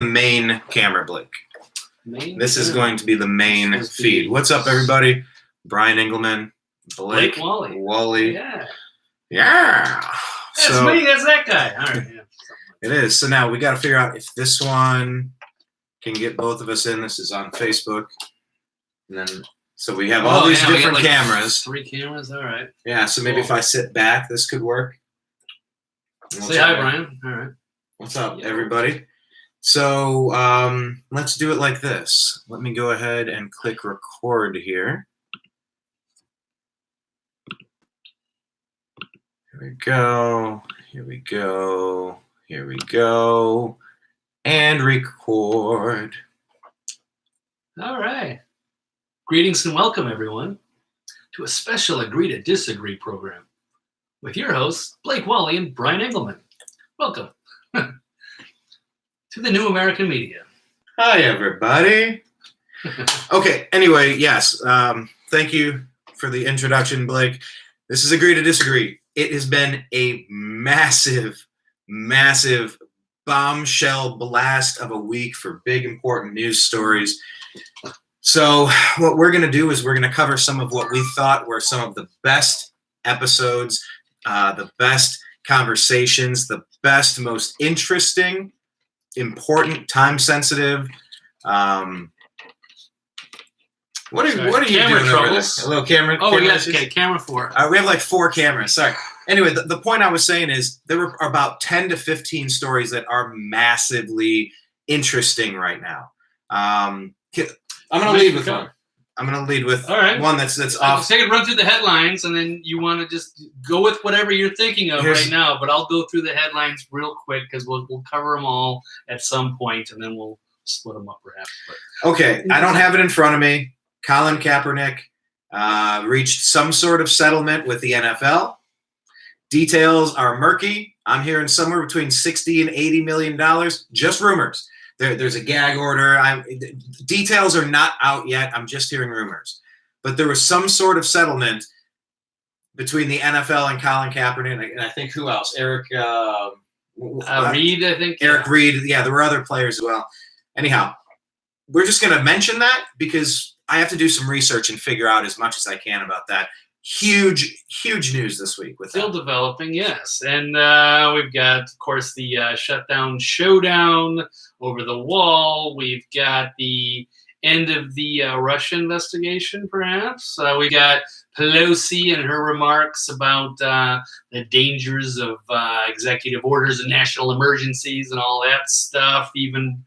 main camera, Blake. This is going to be the main feed. What's up, everybody? Brian Engelman, Blake Wally. Yeah. That's me. That's that guy. All right. Yeah. It is. So now we got to figure out if this one can get both of us in. This is on Facebook. And then, so we have all these different cameras. 3 cameras. All right. Yeah. So maybe if I sit back, this could work. Say hi, Brian. All right. What's up, everybody? So let's do it like this. Let me go ahead and click record here. Here we go. Here we go. Here we go. And record. All right. Greetings and welcome, everyone, to a special Agree to Disagree program with your hosts, Blake Wally and Brian Engelman. Welcome to the New American Media. Hi, everybody. Okay, anyway, yes. Thank you for the introduction, Blake. This is Agree to Disagree. It has been a massive, massive bombshell blast of a week for big, important news stories. So what we're going to do is we're going to cover some of what we thought were some of the best episodes, the best conversations, the best, most interesting, important, time-sensitive. What are you doing over there? A little camera? Oh, yes. Okay, camera 4. We have like 4 cameras. Sorry. Anyway, the point I was saying is there were about 10 to 15 stories that are massively interesting right now. I'm going to lead with one. I'm going to lead with one that's off. So I can run through the headlines, and then you want to just go with whatever you're thinking of right now. But I'll go through the headlines real quick because we'll cover them all at some point, and then we'll split them up perhaps. But. Okay, I don't have it in front of me. Colin Kaepernick reached some sort of settlement with the NFL. Details are murky. I'm hearing somewhere between $60 and $80 million. Just rumors. There's a gag order. Details are not out yet. I'm just hearing rumors. But there was some sort of settlement between the NFL and Colin Kaepernick, and I think who else? Eric Reed, I think. Eric Reed. Yeah, there were other players as well. Anyhow, we're just going to mention that because I have to do some research and figure out as much as I can about that. Huge news this week. Still developing, yes. And we've got, of course, the shutdown showdown over the wall. We've got the end of the Russia investigation, perhaps. We got Pelosi and her remarks about the dangers of executive orders and national emergencies and all that stuff, even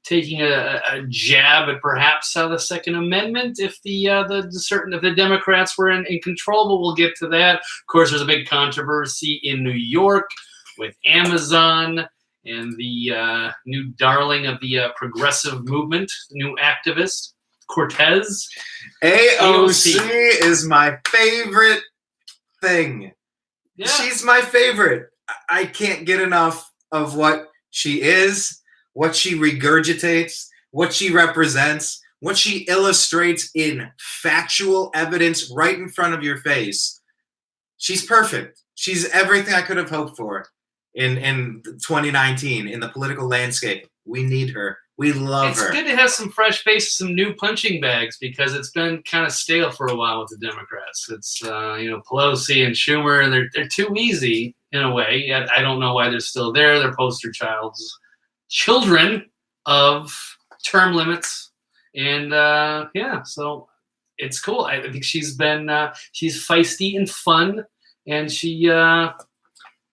taking a jab at perhaps the Second Amendment if the Democrats were in control, but we'll get to that. Of course, there's a big controversy in New York with Amazon and the new darling of the progressive movement, the new activist, Cortez. AOC is my favorite thing. Yeah. She's my favorite. I can't get enough of what she is, what she regurgitates, what she represents, what she illustrates in factual evidence right in front of your face. She's perfect. She's everything I could have hoped for in 2019 in the political landscape. We need her. We love her. It's good to have some fresh faces, some new punching bags, because it's been kind of stale for a while with the Democrats. It's Pelosi and Schumer, and they're too easy in a way. I don't know why they're still there. They're poster children of term limits, and so it's cool. I think she's feisty and fun, and she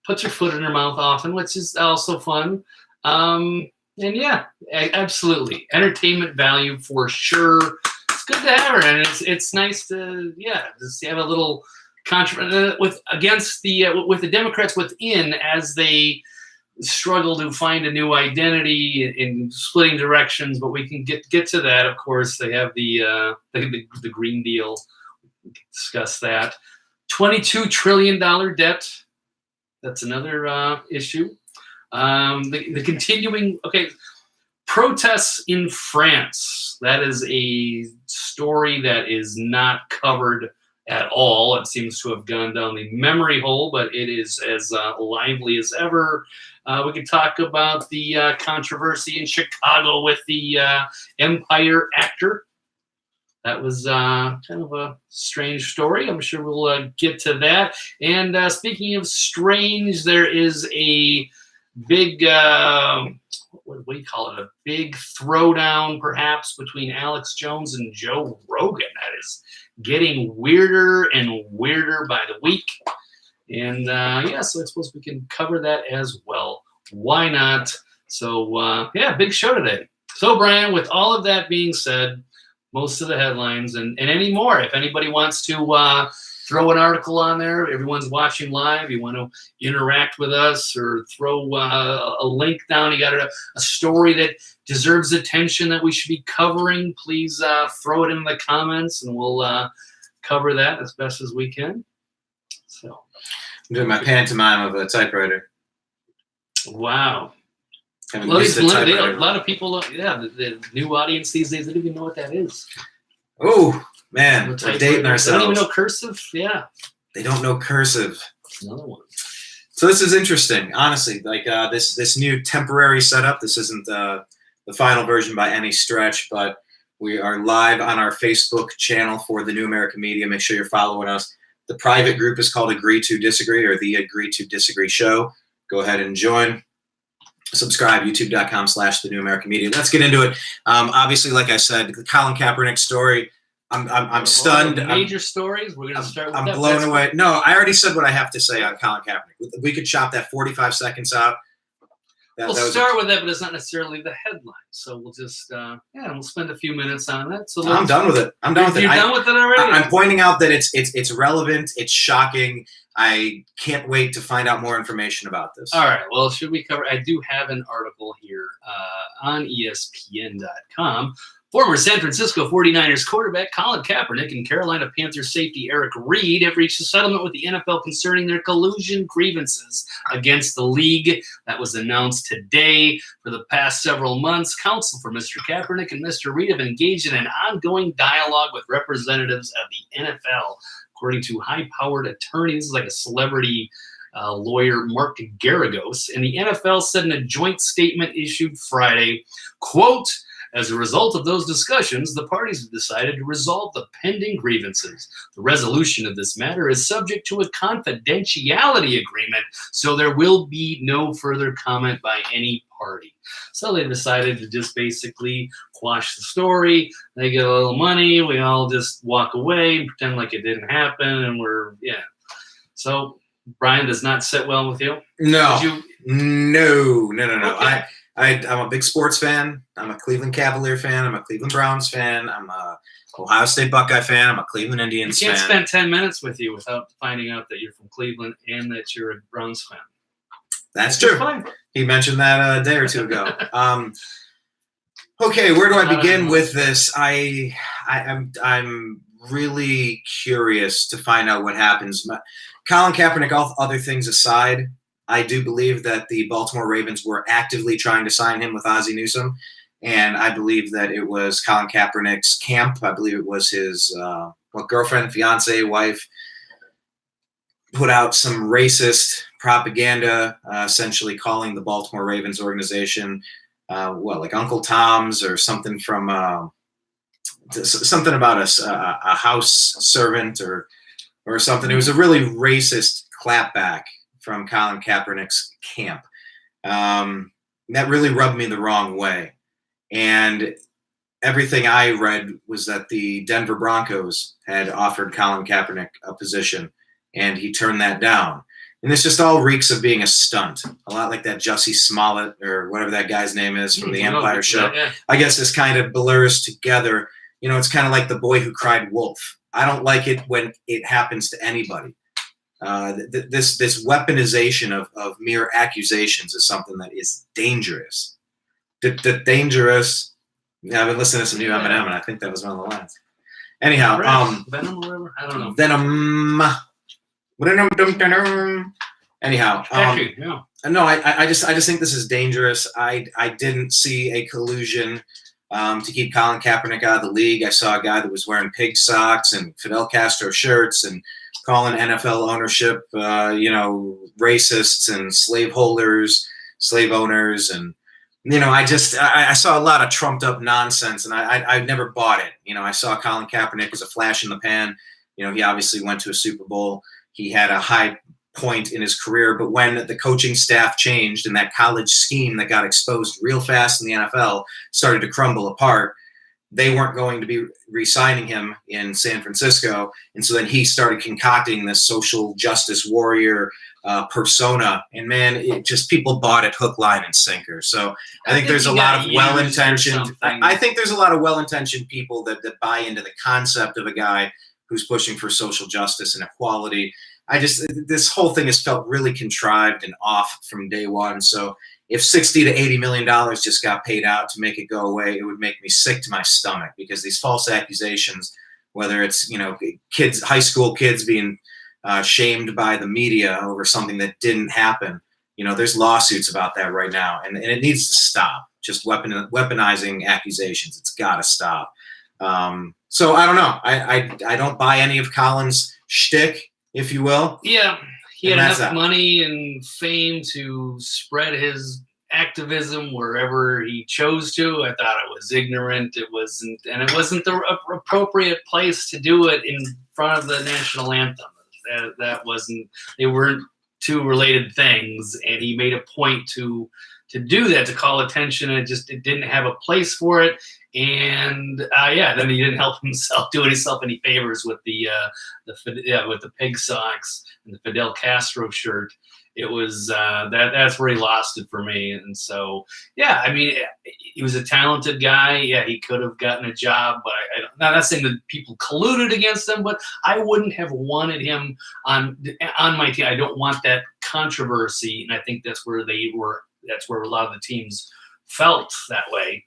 puts her foot in her mouth often, which is also fun. And yeah, absolutely, entertainment value for sure. It's good to have her, and it's nice to just have a little controversy with the Democrats within as they struggle to find a new identity in splitting directions, but we can get to that. Of course, they have the Green Deal. We can discuss that. $22 trillion debt. That's another issue. The continuing protests in France. That is a story that is not covered at all. It seems to have gone down the memory hole, but it is as lively as ever. We could talk about the controversy in Chicago with the Empire actor. That was kind of a strange story. I'm sure we'll get to that. And speaking of strange, there is a big, what do you call it? A big throwdown, perhaps, between Alex Jones and Joe Rogan. That is getting weirder and weirder by the week. And yeah, so I suppose we can cover that as well. Why not? So yeah, big show today. So Brian, with all of that being said, most of the headlines and any more, if anybody wants to throw an article on there, everyone's watching live, you want to interact with us or throw a link down, you got a story that deserves attention that we should be covering, please throw it in the comments and we'll cover that as best as we can. So I'm doing my pantomime of a typewriter. Wow. A Haven't lot, used the typewriter. a lot of people, yeah, the new audience these days, they don't even know what that is. Oh, man, The we're typewriter. dating They don't even ourselves. know cursive. Yeah, They don't know cursive. that's another one. So this is interesting, honestly. Like this new temporary setup. This isn't the final version by any stretch, but we are live on our Facebook channel for the New American Media. Make sure you're following us. The private group is called Agree to Disagree, or the Agree to Disagree Show. Go ahead and join. Subscribe, youtube.com/the New American Media. Let's get into it. Obviously, like I said, the Colin Kaepernick story. I'm stunned. Major stories. We're gonna start with I'm that. blown That's- away. No, I already said what I have to say on Colin Kaepernick. We could chop that 45 seconds out. We'll start with that, but it's not necessarily the headline. So we'll just we'll spend a few minutes on that. So I'm done with it. I'm done with it. You're done with it already? I'm pointing out that it's relevant. It's shocking. I can't wait to find out more information about this. All right. Well, should we cover? I do have an article here on ESPN.com. Former San Francisco 49ers quarterback Colin Kaepernick and Carolina Panthers safety Eric Reid have reached a settlement with the NFL concerning their collusion grievances against the league. That was announced today. For the past several months, counsel for Mr. Kaepernick and Mr. Reid have engaged in an ongoing dialogue with representatives of the NFL. According to high-powered attorneys like a celebrity lawyer, Mark Garagos, and the NFL said in a joint statement issued Friday, quote, as a result of those discussions, the parties have decided to resolve the pending grievances. The resolution of this matter is subject to a confidentiality agreement, so there will be no further comment by any party. So they decided to just basically quash the story. They get a little money. We all just walk away and pretend like it didn't happen. And So Brian does not sit well with you. No. No. Okay. I'm a big sports fan. I'm a Cleveland Cavalier fan. I'm a Cleveland Browns fan. I'm a Ohio State Buckeye fan. I'm a Cleveland Indians You can't fan. spend 10 minutes with you without finding out that you're from Cleveland and that you're a Browns fan. That's Which is true. fine. He mentioned that a day or two ago. Okay, where do I begin with this? I'm really curious to find out what happens. Colin Kaepernick, all other things aside, I do believe that the Baltimore Ravens were actively trying to sign him with Ozzie Newsome, and I believe that it was Colin Kaepernick's camp. I believe it was his girlfriend, fiance, wife, put out some racist propaganda, essentially calling the Baltimore Ravens organization, like Uncle Tom's or something from something about a house servant or something. It was a really racist clapback from Colin Kaepernick's camp. That really rubbed me the wrong way. And everything I read was that the Denver Broncos had offered Colin Kaepernick a position, and he turned that down. And this just all reeks of being a stunt, a lot like that Jussie Smollett or whatever that guy's name is from the Empire show. Yeah. I guess this kind of blurs together. You know, it's kind of like the boy who cried wolf. I don't like it when it happens to anybody. This weaponization of mere accusations is something that is dangerous. Dangerous. Yeah, I've been listening to some new Eminem, and I think that was one of the lines. Anyhow, Venom or whatever? I don't know. Venom. Anyhow, Actually, yeah. no, I just think this is dangerous. I didn't see a collusion to keep Colin Kaepernick out of the league. I saw a guy that was wearing pig socks and Fidel Castro shirts and calling NFL ownership, racists and slaveholders. slave owners. And, I saw a lot of trumped up nonsense, and I never bought it. I saw Colin Kaepernick as a flash in the pan. He obviously went to a Super Bowl. He had a high point in his career, but when the coaching staff changed and that college scheme that got exposed real fast in the NFL started to crumble apart, they weren't going to be re-signing him in San Francisco. And so then he started concocting this social justice warrior persona. And man, it just, people bought it hook, line, and sinker. So I think there's a lot of well-intentioned, I think there's a lot of well-intentioned people that buy into the concept of a guy who's pushing for social justice and equality. This whole thing has felt really contrived and off from day one. So if $60 to $80 million just got paid out to make it go away, it would make me sick to my stomach, because these false accusations, whether it's, kids, high school kids being shamed by the media over something that didn't happen, there's lawsuits about that right now, and it needs to stop. Just weaponizing accusations. It's got to stop. So I don't know. I don't buy any of Colin's shtick, if you will. Yeah, he had enough money and fame to spread his activism wherever he chose to. I thought it was ignorant. It wasn't the appropriate place to do it in front of the national anthem. That wasn't. They weren't two related things, and he made a point to do that, to call attention. It didn't have a place for it. And then he didn't do himself any favors with the pig socks and the Fidel Castro shirt. It was that's where he lost it for me. And so he was a talented guy. Yeah, he could have gotten a job, but I'm not saying that people colluded against him, but I wouldn't have wanted him on my team. I don't want that controversy, and I think that's where that's where a lot of the teams felt that way.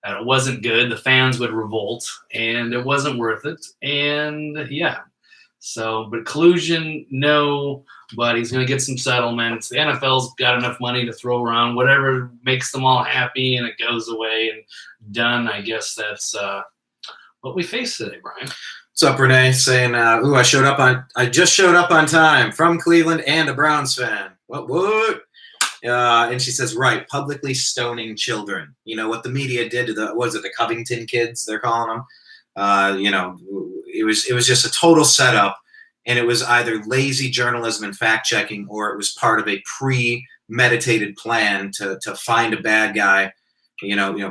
And it wasn't good. The fans would revolt, and it wasn't worth it. And but collusion, no. But he's going to get some settlements. The NFL's got enough money to throw around. Whatever makes them all happy, and it goes away and done. I guess that's what we face today, Brian. What's up, Renee? Saying, I just showed up on time from Cleveland and a Browns fan. What? And she says, right, publicly stoning children. What the media did to the Covington kids, they're calling them. It was just a total setup, and it was either lazy journalism and fact checking, or it was part of a premeditated plan to find a bad guy,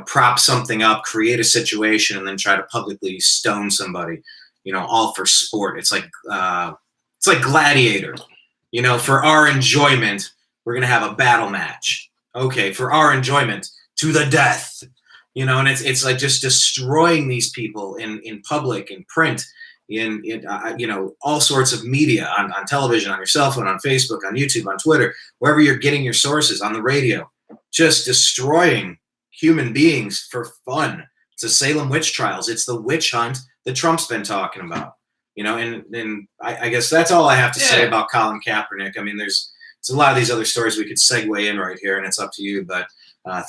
prop something up, create a situation, and then try to publicly stone somebody, all for sport. It's like Gladiator, for our enjoyment. We're going to have a battle match. Okay, for our enjoyment, to the death. And it's like just destroying these people in public, in print, in all sorts of media, on television, on your cell phone, on Facebook, on YouTube, on Twitter, wherever you're getting your sources, on the radio. Just destroying human beings for fun. It's the Salem witch trials. It's the witch hunt that Trump's been talking about. And I guess that's all I have to say about Colin Kaepernick. I mean, there's a lot of these other stories we could segue in right here, and it's up to you. But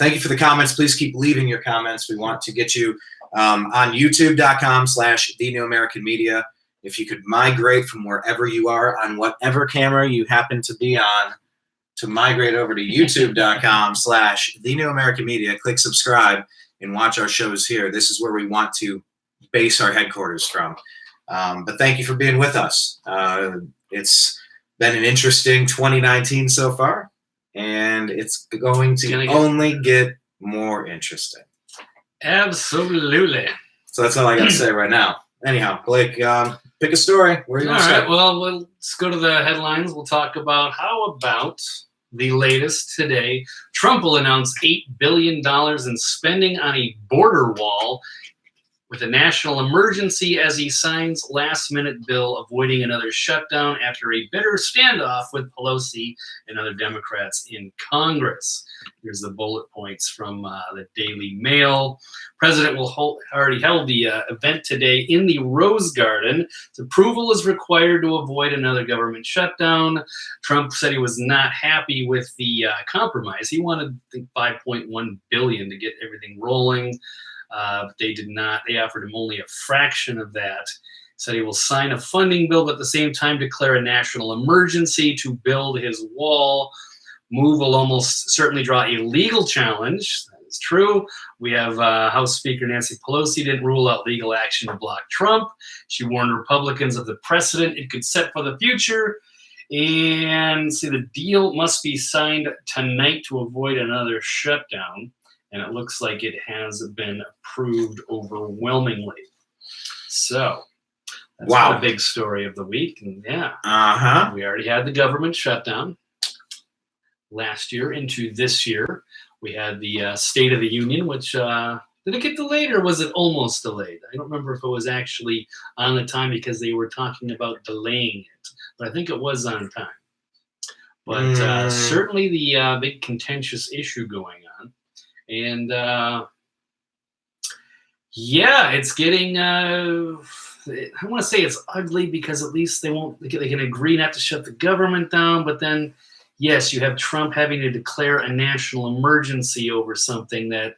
thank you for the comments. Please keep leaving your comments. We want to get you on youtube.com/The New American Media. If you could migrate from wherever you are on whatever camera you happen to be on to migrate over to youtube.com/The New American Media, click subscribe and watch our shows here. This is where we want to base our headquarters from. But thank you for being with us. It's been an interesting 2019 so far, and it's going to only get more interesting. Absolutely. So that's all I got to say right now. Anyhow, Blake, pick a story. Where are you going to start? Well, let's go to the headlines. We'll talk about how about the latest today. Trump will announce $8 billion in spending on a border wall with a national emergency as he signs last-minute bill avoiding another shutdown after a bitter standoff with Pelosi and other Democrats in Congress. Here's the bullet points from the Daily Mail. President will already held the event today in the Rose Garden. His approval is required to avoid another government shutdown. Trump said he was not happy with the compromise. He wanted, I think, $5.1 billion to get everything rolling. But they did not. They offered him only a fraction of that. Said he will sign a funding bill, but at the same time declare a national emergency to build his wall. move will almost certainly draw a legal challenge. That is true. We have House Speaker Nancy Pelosi didn't rule out legal action to block Trump. She warned Republicans of the precedent it could set for the future. And see, the deal must be signed tonight to avoid another shutdown. And it looks like it has been approved overwhelmingly. So that's Wow. the big story of the week. And yeah, Uh-huh. we already had the government shutdown last year into this year. We had the State of the Union, which did it get delayed or was it almost delayed? I don't remember if it was actually on the time because they were talking about delaying it, but I think it was on time. But certainly the big contentious issue going on. And yeah, it's getting, I want to say it's ugly because at least they can agree not to shut the government down, but then yes, you have Trump having to declare a national emergency over something that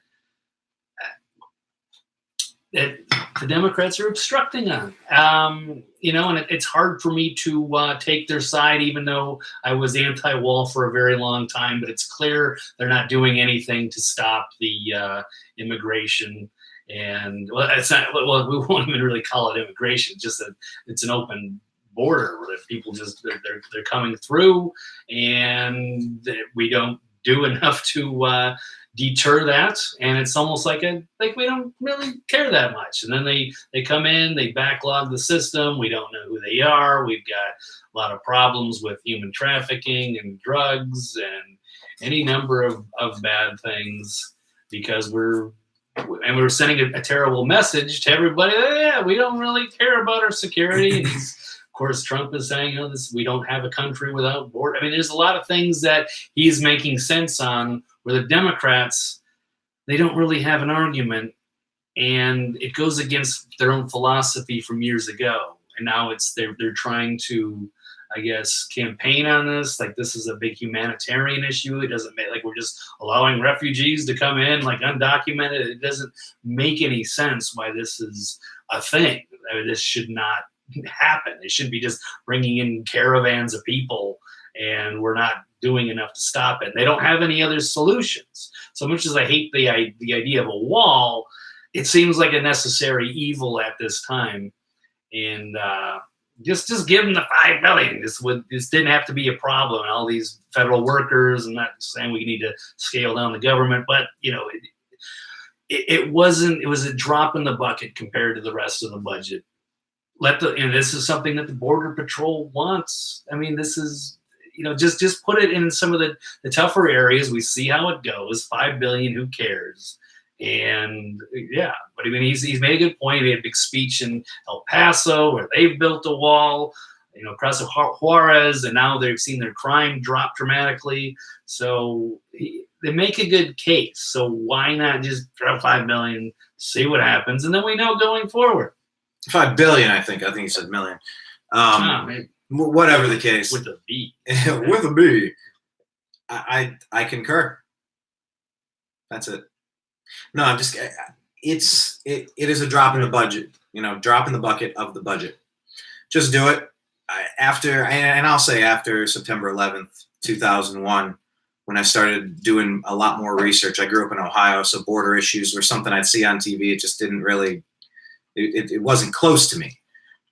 the Democrats are obstructing on. And it's hard for me to take their side, even though I was anti-wall for a very long time. But it's clear they're not doing anything to stop the immigration. And well, it's not. Well, we won't even really call it immigration. It's just that it's an open border where people just they're coming through, and we don't do enough to deter that, and it's almost like we don't really care that much. And then they come in, they backlog the system. We don't know who they are. We've got a lot of problems with human trafficking and drugs and any number of bad things because we're sending a terrible message to everybody. Oh, yeah, we don't really care about our security. And of course, Trump is saying, we don't have a country without border. I mean, there's a lot of things that he's making sense on where the Democrats, they don't really have an argument, and it goes against their own philosophy from years ago. And now they're trying to, I guess, campaign on this. Like this is a big humanitarian issue. It doesn't make like we're just allowing refugees to come in like undocumented. It doesn't make any sense why this is a thing. I mean, this should not happen. It should be just bringing in caravans of people, and we're not doing enough to stop it. And they don't have any other solutions. So much as I hate the idea of a wall, it seems like a necessary evil at this time. And just give them the $5 billion. This didn't have to be a problem. And all these federal workers, I'm not saying we need to scale down the government, but it wasn't. It was a drop in the bucket compared to the rest of the budget. This is something that the Border Patrol wants. I mean, this is, just put it in some of the tougher areas. We see how it goes. $5 billion, who cares? And yeah, but I mean, he's made a good point. He had a big speech in El Paso where they've built a wall, across Juarez, and now they've seen their crime drop dramatically. So they make a good case. So why not just throw $5 billion, see what happens, and then we know going forward. 5 billion, I think he said million. Whatever the case. With a B. With a B. I concur. That's it. No, I'm just. It is a drop in the budget. Drop in the bucket of the budget. Just do it. I'll say after September 11th, 2001, when I started doing a lot more research. I grew up in Ohio, so border issues were something I'd see on TV. It just didn't really. It wasn't close to me.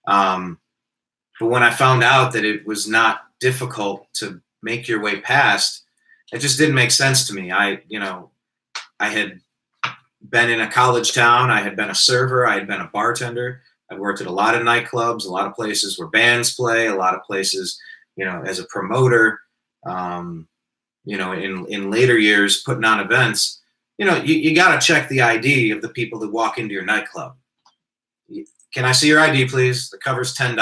But when I found out that it was not difficult to make your way past, it just didn't make sense to me. I had been in a college town. I had been a server. I had been a bartender. I'd worked at a lot of nightclubs, a lot of places where bands play, a lot of places, as a promoter, in later years, putting on events. You got to check the ID of the people that walk into your nightclub. Can I see your ID, please? The cover's $10.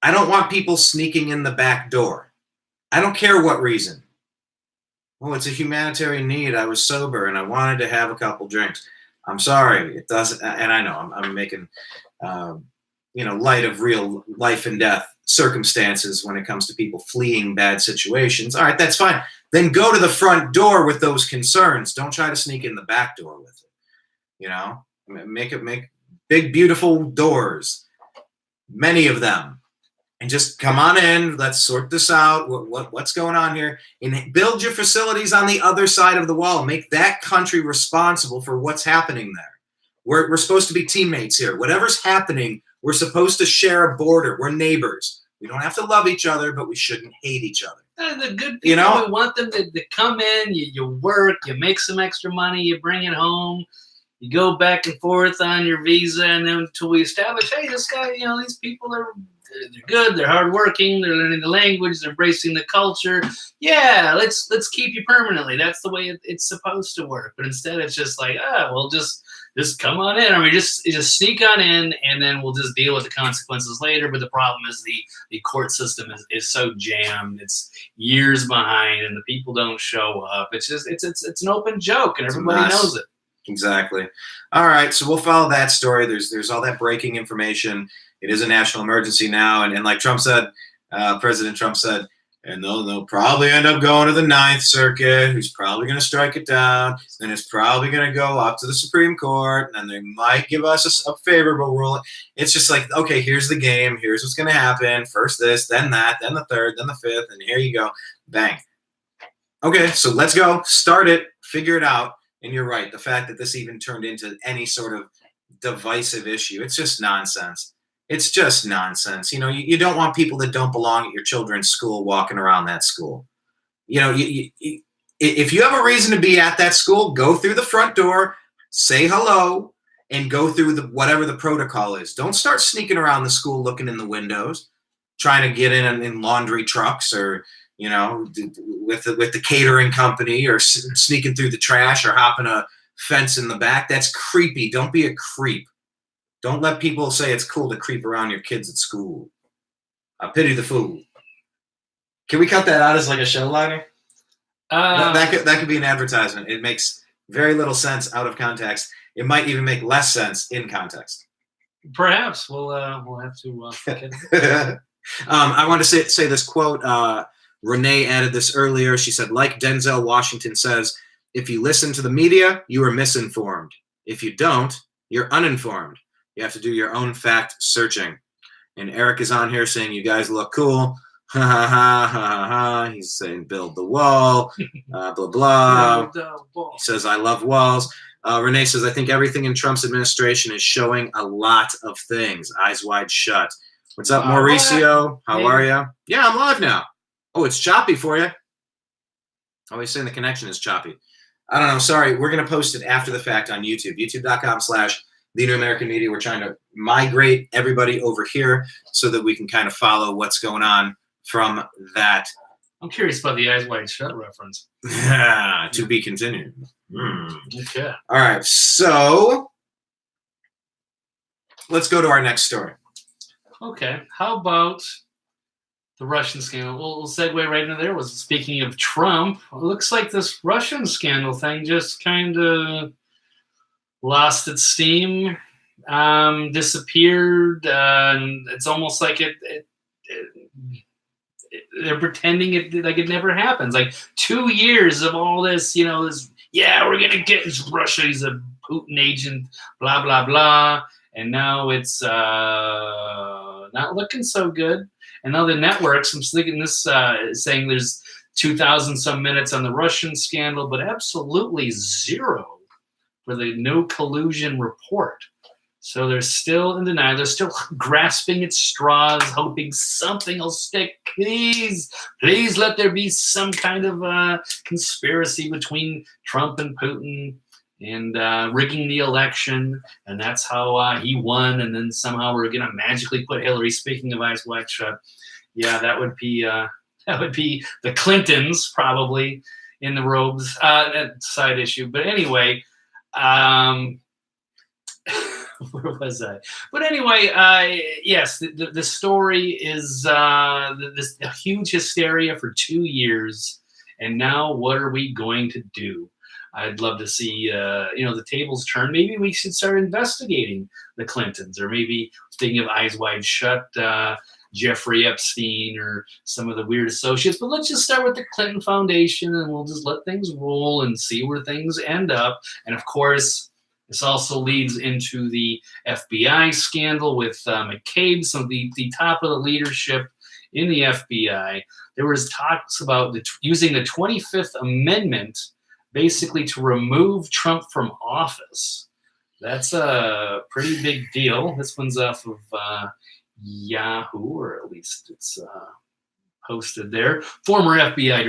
I don't want people sneaking in the back door. I don't care what reason. Well, it's a humanitarian need. I was sober and I wanted to have a couple drinks. I'm sorry. It doesn't, and I know I'm making, light of real life and death circumstances when it comes to people fleeing bad situations. All right, that's fine. Then go to the front door with those concerns. Don't try to sneak in the back door with it. Make big, beautiful doors, many of them. and just come on in. Let's sort this out. What's going on here? And build your facilities on the other side of the wall. Make that country responsible for what's happening there. We're supposed to be teammates here. Whatever's happening, we're supposed to share a border. We're neighbors. We don't have to love each other, but we shouldn't hate each other. The good people, we want them to come in, you work, you make some extra money, you bring it home, you go back and forth on your visa, and then until we establish, hey, this guy, these people they're good, they're hardworking, they're learning the language, they're embracing the culture. Yeah, let's keep you permanently. That's the way it's supposed to work. But instead, it's just like, well, just come on in. I mean, just sneak on in, and then we'll just deal with the consequences later. But the problem is the court system is so jammed. It's years behind, and the people don't show up. It's just it's an open joke, and everybody knows it. Exactly. All right, so we'll follow that story. There's all that breaking information. It is a national emergency now, and like Trump said, President Trump said, and they'll probably end up going to the Ninth Circuit, who's probably going to strike it down. Then it's probably going to go up to the Supreme Court, and they might give us a favorable ruling. It's just like, okay, here's the game. Here's what's going to happen. First this, then that, then the third, then the fifth, and here you go. Bang. Okay, so let's go. Start it. Figure it out. And you're right. The fact that this even turned into any sort of divisive issue, it's just nonsense. It's just nonsense. You don't want people that don't belong at your children's school walking around that school. If you have a reason to be at that school, go through the front door, say hello, and go through whatever the protocol is. Don't start sneaking around the school looking in the windows, trying to get in laundry trucks or, with the catering company, or sneaking through the trash or hopping a fence in the back. That's creepy. Don't be a creep. Don't let people say it's cool to creep around your kids at school. I pity the fool. Can we cut that out as like a show liner? That could be an advertisement. It makes very little sense out of context. It might even make less sense in context. Perhaps we'll have to. I want to say this quote. Renee added this earlier. She said, like Denzel Washington says, if you listen to the media, you are misinformed. If you don't, you're uninformed. You have to do your own fact searching. And Eric is on here saying, you guys look cool. Ha ha ha ha ha. He's saying, build the wall. Blah, blah. He says, I love walls. Renee says, I think everything in Trump's administration is showing a lot of things. Eyes wide shut. What's up, Mauricio? How are you? Yeah, I'm live now. Oh, it's choppy for you. Oh, he's saying the connection is choppy. I don't know. Sorry. We're going to post it after the fact on YouTube. YouTube.com/The New American Media. We're trying to migrate everybody over here so that we can kind of follow what's going on from that. I'm curious about the Eyes Wide Shut reference. To be continued. Okay. All right. So let's go to our next story. Okay. How about the Russian scandal? We'll segue right into there. Speaking of Trump, it looks like this Russian scandal thing just kind of lost its steam, disappeared. And it's almost like they're pretending it never happens. Like 2 years of all this, we're gonna get Russia. He's a Putin agent, blah blah blah, and now it's not looking so good. And now the networks, I'm thinking this saying there's 2,000 some minutes on the Russian scandal, but absolutely zero for the no collusion report. So they're still in denial. They're still grasping at straws, hoping something will stick. Please let there be some kind of conspiracy between Trump and Putin and rigging the election. And that's how he won. And then somehow we're going to magically put Hillary, speaking of Eyes Wide Shut. Yeah, that would be the Clintons probably in the robes. Side issue. But anyway, where was I? But anyway, yes, the story is this huge hysteria for 2 years, and now what are we going to do? I'd love to see the tables turn. Maybe we should start investigating the Clintons, or maybe, speaking of Eyes Wide Shut, Jeffrey Epstein or some of the weird associates. But let's just start with the Clinton Foundation, and we'll just let things roll and see where things end up. And of course, This also leads into the FBI scandal with McCabe, some of the top of the leadership in the FBI. There was talks about using the 25th Amendment basically to remove Trump from office. That's a pretty big deal. This one's off of Yahoo, or at least it's posted there. Former FBI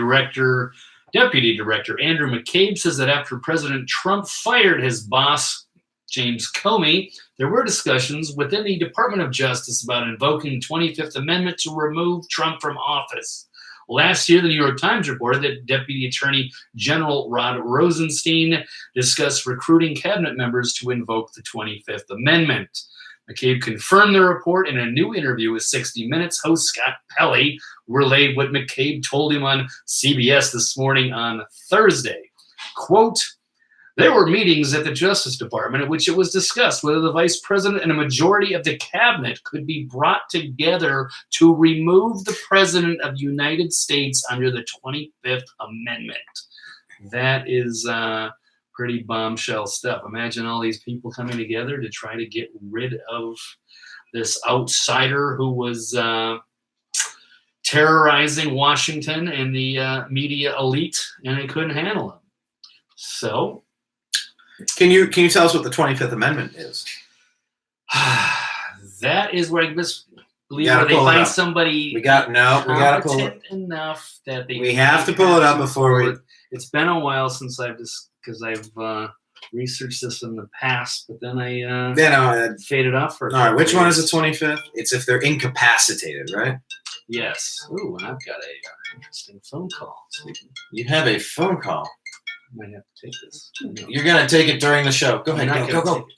Deputy Director Andrew McCabe says that after President Trump fired his boss, James Comey, there were discussions within the Department of Justice about invoking the 25th Amendment to remove Trump from office. Last year, the New York Times reported that Deputy Attorney General Rod Rosenstein discussed recruiting cabinet members to invoke the 25th Amendment. McCabe confirmed the report in a new interview with 60 Minutes host Scott Pelley, who relayed what McCabe told him on CBS this morning on Thursday. Quote, there were meetings at the Justice Department at which it was discussed whether the vice president and a majority of the cabinet could be brought together to remove the president of the United States under the 25th Amendment. That is pretty bombshell stuff. Imagine all these people coming together to try to get rid of this outsider who was terrorizing Washington and the media elite, and they couldn't handle him. So, can you tell us what the 25th Amendment is? That is where I believe where they find somebody competent enough that they. We have to pull it up before we. It's been a while since I've researched this in the past, but then I faded off for. All right, which one is the 25th? It's if they're incapacitated, right? Yes. Ooh, and I've got a interesting phone call. You have a phone call. I might have to take this. You're gonna take it during the show. Go ahead.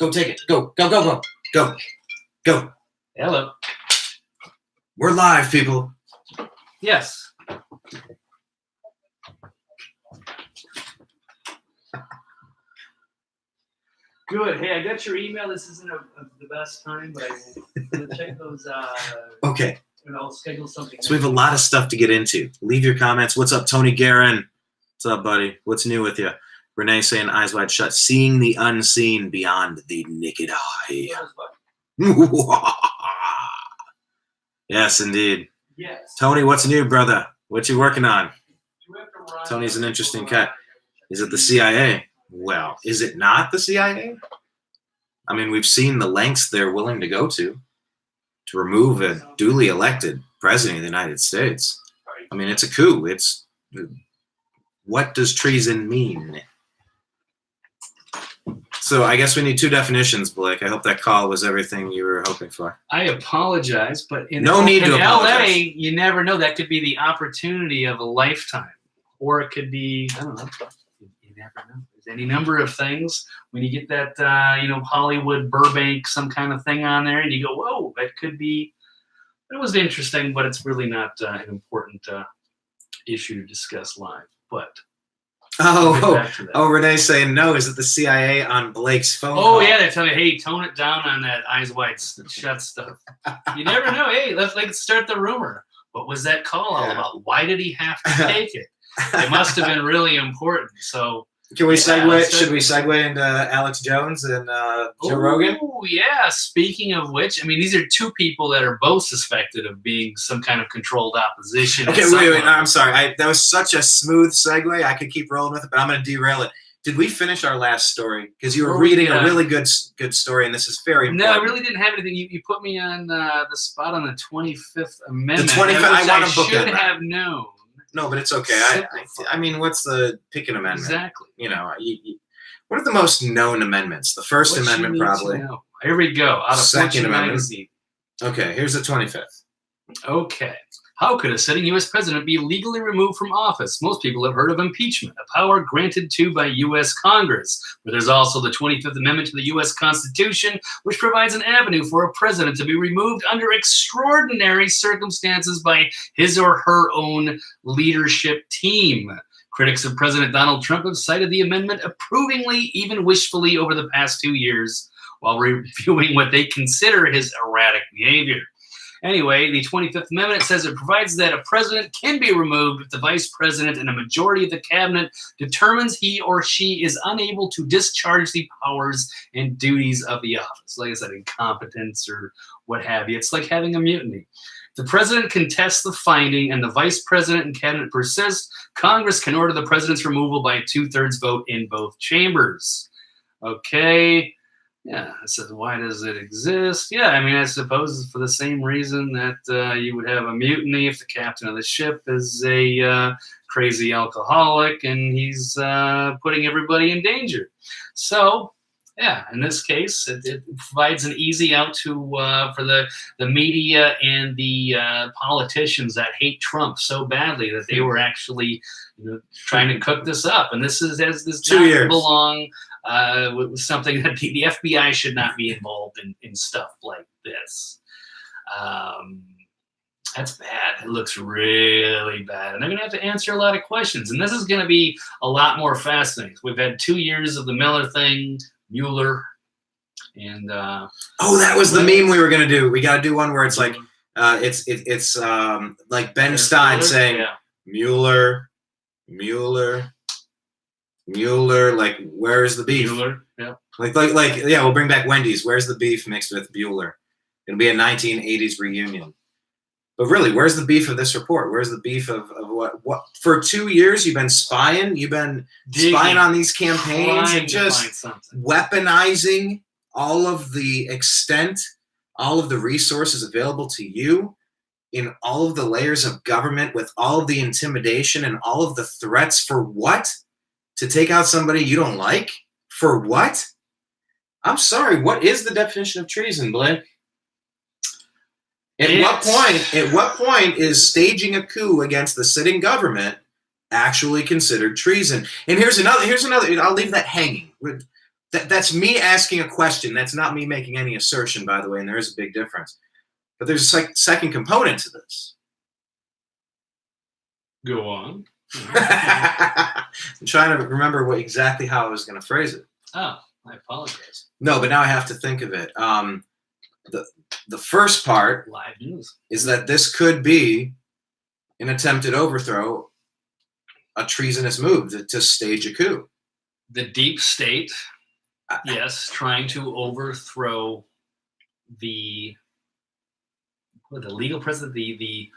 Go take it. Go. Hello. We're live, people. Yes. Good. Hey, I got your email. This isn't the best time, but I'm gonna check those. Okay. And I'll schedule something. So we have a lot of stuff to get into. Leave your comments. What's up, Tony Guerin? What's up, buddy? What's new with you? Renee saying eyes wide shut, seeing the unseen beyond the naked eye. Yes, indeed. Yes. Tony, what's new, brother? What you working on? Tony's an interesting cat. Is it the CIA? Well, is it not the CIA? I mean, we've seen the lengths they're willing to go to remove a duly elected president of the United States. I mean, it's a coup. What does treason mean? So I guess we need two definitions, Blake. I hope that call was everything you were hoping for. I apologize, but in LA, you never know. That could be the opportunity of a lifetime, or it could be, I don't know. You never know. There's any number of things. When you get that, Hollywood, Burbank, some kind of thing on there, and you go, whoa, that could be. It was interesting, but it's really not an important issue to discuss live. But Renee's saying no. Is it the CIA on Blake's phone? Oh yeah, they're telling me, hey, tone it down on that eyes wide shut stuff. You never know. Hey, let's start the rumor. What was that call all about? Why did he have to take it? It must have been really important. So can we segue? Should we segue into Alex Jones and Joe Rogan? Oh yeah. Speaking of which, I mean, these are two people that are both suspected of being some kind of controlled opposition. Okay, wait. No, I'm sorry. That was such a smooth segue. I could keep rolling with it, but I'm going to derail it. Did we finish our last story? Because you were reading a really good story, and this is very important. No, I really didn't have anything. You put me on the spot on the 25th Amendment. The 25th. I should have known. No, but it's okay. I mean, what's the Pickett Amendment? Exactly. What are the most known amendments? The First Amendment, probably. Here we go. Out of Second Amendment. Magazine. Okay, here's the 25th. Okay. How could a sitting U.S. president be legally removed from office? Most people have heard of impeachment, a power granted to by U.S. Congress. But there's also the 25th Amendment to the U.S. Constitution, which provides an avenue for a president to be removed under extraordinary circumstances by his or her own leadership team. Critics of President Donald Trump have cited the amendment approvingly, even wishfully, over the past 2 years, while reviewing what they consider his erratic behavior. Anyway, the 25th Amendment says it provides that a president can be removed if the vice president and a majority of the cabinet determines he or she is unable to discharge the powers and duties of the office. Like I said, incompetence or what have you. It's like having a mutiny. The president contests the finding and the vice president and cabinet persist. Congress can order the president's removal by a 2/3 vote in both chambers. Okay. Yeah, it says, why does it exist? Yeah, I mean, I suppose it's for the same reason that you would have a mutiny if the captain of the ship is a crazy alcoholic and he's putting everybody in danger. So, yeah, in this case, it provides an easy out to for the media and the politicians that hate Trump so badly that they were actually trying to cook this up. And this does 2 not years. belong with something that the FBI should not be involved in stuff like this. That's bad. It looks really bad. And I'm going to have to answer a lot of questions. And this is going to be a lot more fascinating. We've had 2 years of the Miller thing, Mueller, and Oh, that was the meme we were gonna do. We got to do one where it's like it's like Ben Stein Mueller? saying Yeah. Mueller. Like, where's the beef? Mueller, yeah. Like yeah, we'll bring back Wendy's. Where's the beef mixed with Bueller? It'll be a 1980s reunion. But really, where's the beef of this report? Where's the beef of what? For 2 years, you've been spying. You've been spying on these campaigns Trying and to find just something. weaponizing all of the extent, all of the resources available to you in all of the layers of government with all of the intimidation and all of the threats for what? To take out somebody you don't like? For what? I'm sorry, what is the definition of treason, Blake? At what point is staging a coup against the sitting government actually considered treason? And here's another, I'll leave that hanging. That's me asking a question. That's not me making any assertion, by the way, and there is a big difference. But there's a second component to this. Go on. I'm trying to remember exactly how I was going to phrase it. Oh, I apologize. No, but now I have to think of it. The first part Live news. is that this could be an attempted overthrow, a treasonous move to stage a coup. The deep state, yes, trying to overthrow the legal president, the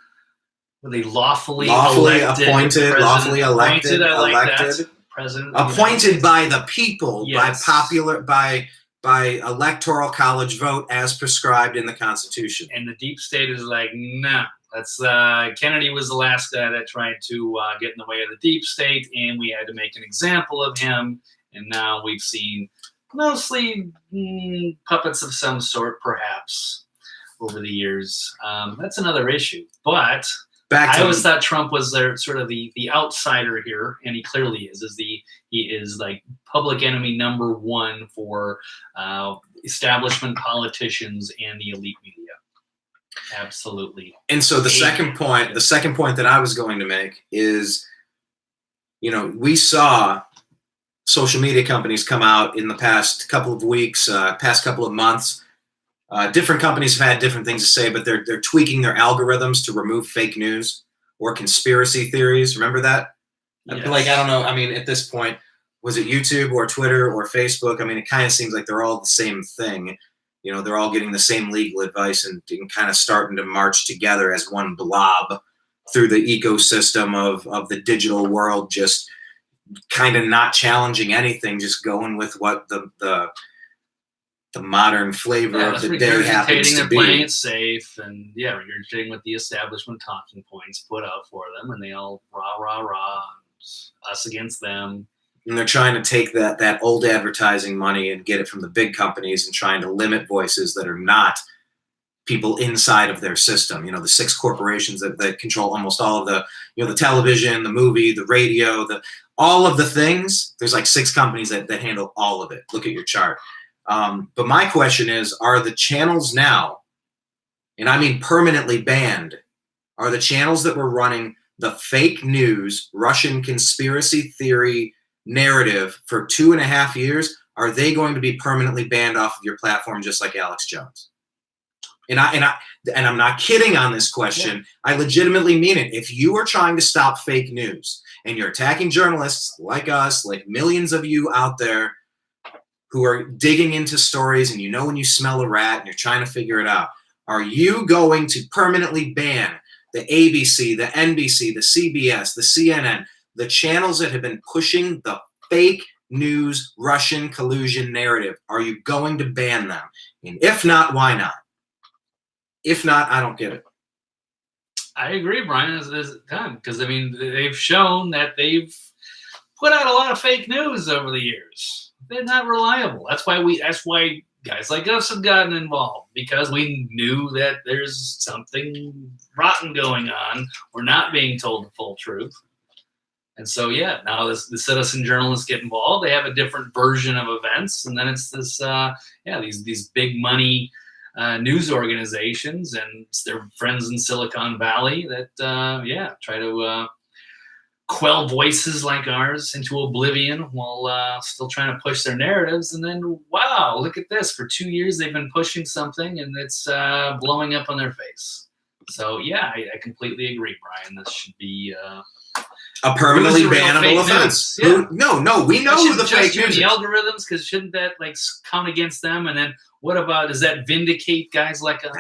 lawfully elected appointed, president. lawfully elected, I like elected, that. President of the appointed by the people, Yes. by electoral college vote as prescribed in the Constitution. And the deep state is like, no. That's Kennedy was the last guy that tried to get in the way of the deep state, and we had to make an example of him. And now we've seen mostly puppets of some sort, perhaps, over the years. That's another issue. But I always thought Trump was sort of the outsider here, and he clearly is. He is like public enemy number one for establishment politicians and the elite media. Absolutely. And so the second point that I was going to make is, we saw social media companies come out in the past couple of weeks, past couple of months. Different companies have had different things to say, but they're tweaking their algorithms to remove fake news or conspiracy theories. Remember that? Yes. Like, I don't know. I mean, at this point, was it YouTube or Twitter or Facebook? I mean, it kind of seems like they're all the same thing. They're all getting the same legal advice and kind of starting to march together as one blob through the ecosystem of the digital world, just kind of not challenging anything, just going with what the modern flavor of the day happens to they're be. playing it safe, and regurgitating what the establishment talking points put out for them, and they all rah, us against them. And they're trying to take that old advertising money and get it from the big companies and trying to limit voices that are not people inside of their system. The 6 corporations that control almost all of the television, the movie, the radio, all of the things. There's like 6 companies that handle all of it. Look at your chart. But my question is, are the channels now, and I mean permanently banned, are the channels that were running the fake news, Russian conspiracy theory narrative for 2.5 years, are they going to be permanently banned off of your platform just like Alex Jones? And I'm not kidding on this question. I legitimately mean it. If you are trying to stop fake news and you're attacking journalists like us, like millions of you out there who are digging into stories, and you know when you smell a rat and you're trying to figure it out, are you going to permanently ban the ABC, the NBC, the CBS, the CNN, the channels that have been pushing the fake news Russian collusion narrative? Are you going to ban them? And if not, why not? If not, I don't get it. I agree, Brian, as it time, because I mean they've shown that they've put out a lot of fake news over the years. They're not reliable. That's why guys like us have gotten involved, because we knew that there's something rotten going on. We're not being told the full truth. And so, yeah, now the citizen journalists get involved. They have a different version of events, and then it's this, these big money news organizations and their friends in Silicon Valley that, try to quell voices like ours into oblivion while still trying to push their narratives. And then, wow, look at this! For 2 years, they've been pushing something, and it's blowing up on their face. So, yeah, I completely agree, Brian. This should be a permanently bannable offense. Yeah. No, we know who the fake news is. The algorithms, because shouldn't that count against them? And then what about, does that vindicate guys like us?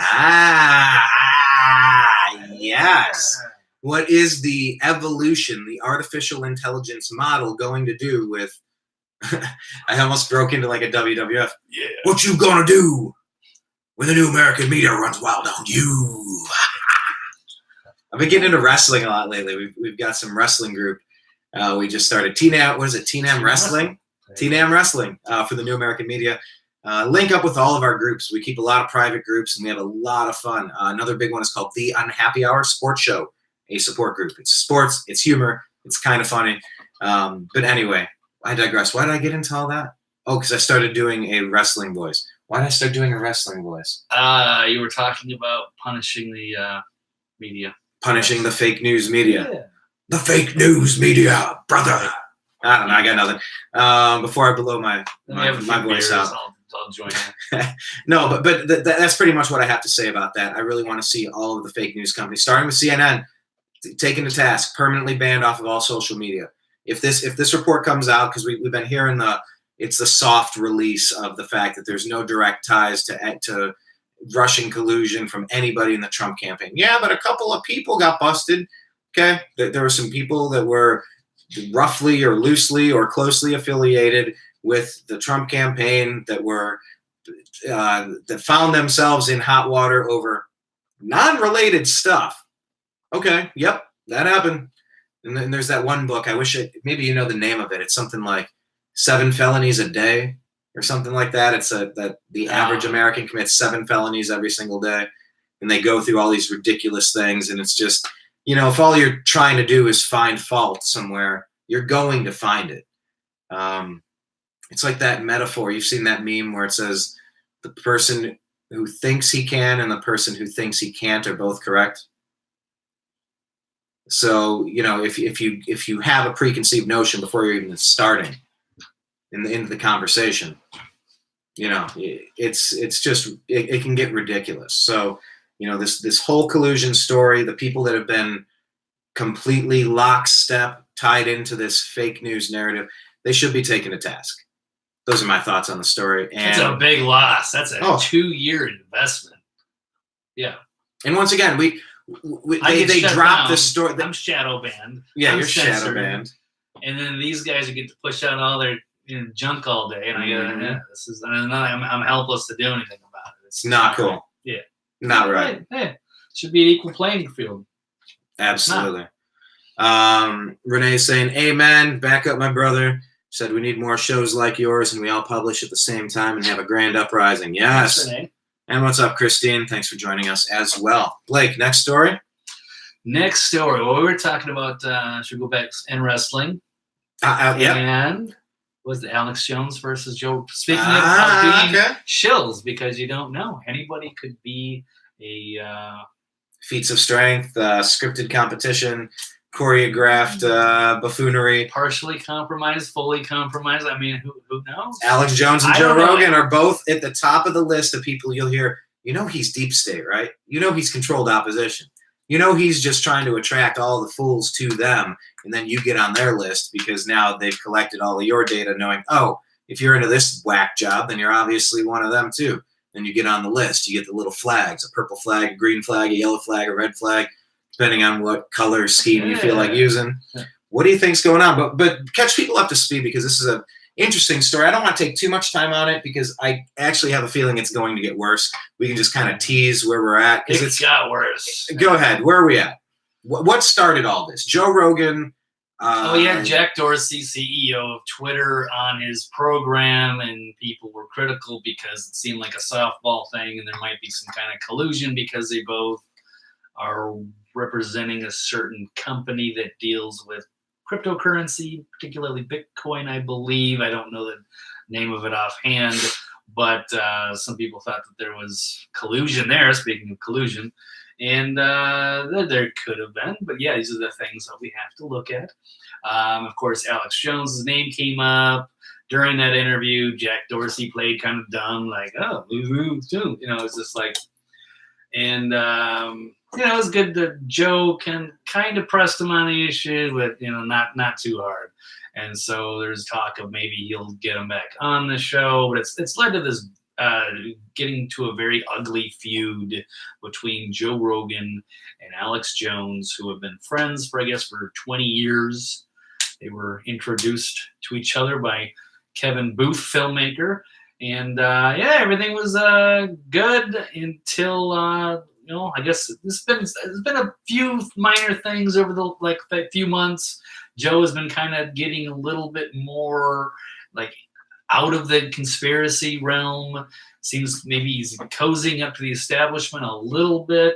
Yes. What is the evolution, the artificial intelligence model going to do with? I almost broke into like a WWF. Yeah. What you gonna do when the new American media runs wild on you? I've been getting into wrestling a lot lately. We've got some wrestling group. We just started TNAM. What is it? TNAM Wrestling. TNAM Wrestling for the new American media. Link up with all of our groups. We keep a lot of private groups, and we have a lot of fun. Another big one is called The Unhappy Hour Sports Show, a support group. It's sports. It's humor. It's kind of funny. But anyway, I digress. Why did I get into all that? Oh, because I started doing a wrestling voice. Why did I start doing a wrestling voice? You were talking about punishing the media. Punishing the fake news media. Yeah. The fake news media, brother. I don't know. I got nothing. Before I blow my voice out. I'll join you. No, but that's pretty much what I have to say about that. I really want to see all of the fake news companies, starting with CNN, taken to task, permanently banned off of all social media. If this report comes out, because we've been hearing it's the soft release of the fact that there's no direct ties to Russian collusion from anybody in the Trump campaign. Yeah, but a couple of people got busted. Okay, there were some people that were roughly or loosely or closely affiliated with the Trump campaign that found themselves in hot water over non-related stuff. Okay, yep, that happened. And then there's that one book. I wish maybe you know the name of it. It's something like 7 Felonies a Day or something like that. It's that the average American commits 7 felonies every single day, and they go through all these ridiculous things. And it's just, if all you're trying to do is find fault somewhere, you're going to find it. It's like that metaphor. You've seen that meme where it says the person who thinks he can and the person who thinks he can't are both correct. So, if you have a preconceived notion before you're even starting into the conversation, it's just it can get ridiculous. So, this whole collusion story, the people that have been completely lockstep tied into this fake news narrative, they should be taken to task. Those are my thoughts on the story. And that's a big loss. That's a 2-year investment. Yeah. And once again, they dropped the story. I'm shadow banned. Yeah, I'm you're censored. shadow banned. And then these guys get to push out all their junk all day, and I'm helpless to do anything about it. It's not cool. Right. Yeah. Not right. Hey, it should be an equal playing field. Absolutely. Renee's saying, amen. Back up, my brother. Said we need more shows like yours, and we all publish at the same time and have a grand uprising. Yes. Thanks, and what's up, Christine? Thanks for joining us as well. Blake, next story? Next story. Well, we were talking about, should we go back in wrestling? Yeah. And was it Alex Jones versus Joe? Speaking of being shills, because you don't know. Anybody could be a... feats of strength, scripted competition, choreographed buffoonery. Partially compromised, fully compromised. I mean, who knows? Alex Jones and Joe Rogan are both at the top of the list of people you'll hear you know he's deep state, right? You know he's controlled opposition. You know he's just trying to attract all the fools to them, and then you get on their list because now they've collected all of your data, knowing, oh, if you're into this whack job, then you're obviously one of them too. Then you get on the list. You get the little flags: a purple flag, a green flag, a yellow flag, a red flag, depending on what color scheme you feel like using. What do you think's going on? But catch people up to speed, because this is a interesting story. I don't want to take too much time on it because I actually have a feeling it's going to get worse. We can just kind of tease where we're at. It's got worse. Go ahead. Where are we at? What started all this? Joe Rogan. Jack Dorsey, CEO of Twitter, on his program, and people were critical because it seemed like a softball thing, and there might be some kind of collusion because they both are representing a certain company that deals with cryptocurrency, particularly Bitcoin, I believe. I don't know the name of it offhand, but some people thought that there was collusion there, speaking of collusion, and there could have been. But yeah, these are the things that we have to look at. Of course, Alex Jones' name came up during that interview. Jack Dorsey played kind of dumb, like, oh, it's just like, and it was good that Joe can kind of pressed him on the issue, but not too hard. And so there's talk of maybe he'll get him back on the show, but it's led to this getting to a very ugly feud between Joe Rogan and Alex Jones, who have been friends for 20 years. They were introduced to each other by Kevin Booth, filmmaker, and everything was good until I guess there's been a few minor things over the few months. Joe has been kind of getting a little bit more like out of the conspiracy realm. Seems maybe he's cozying up to the establishment a little bit.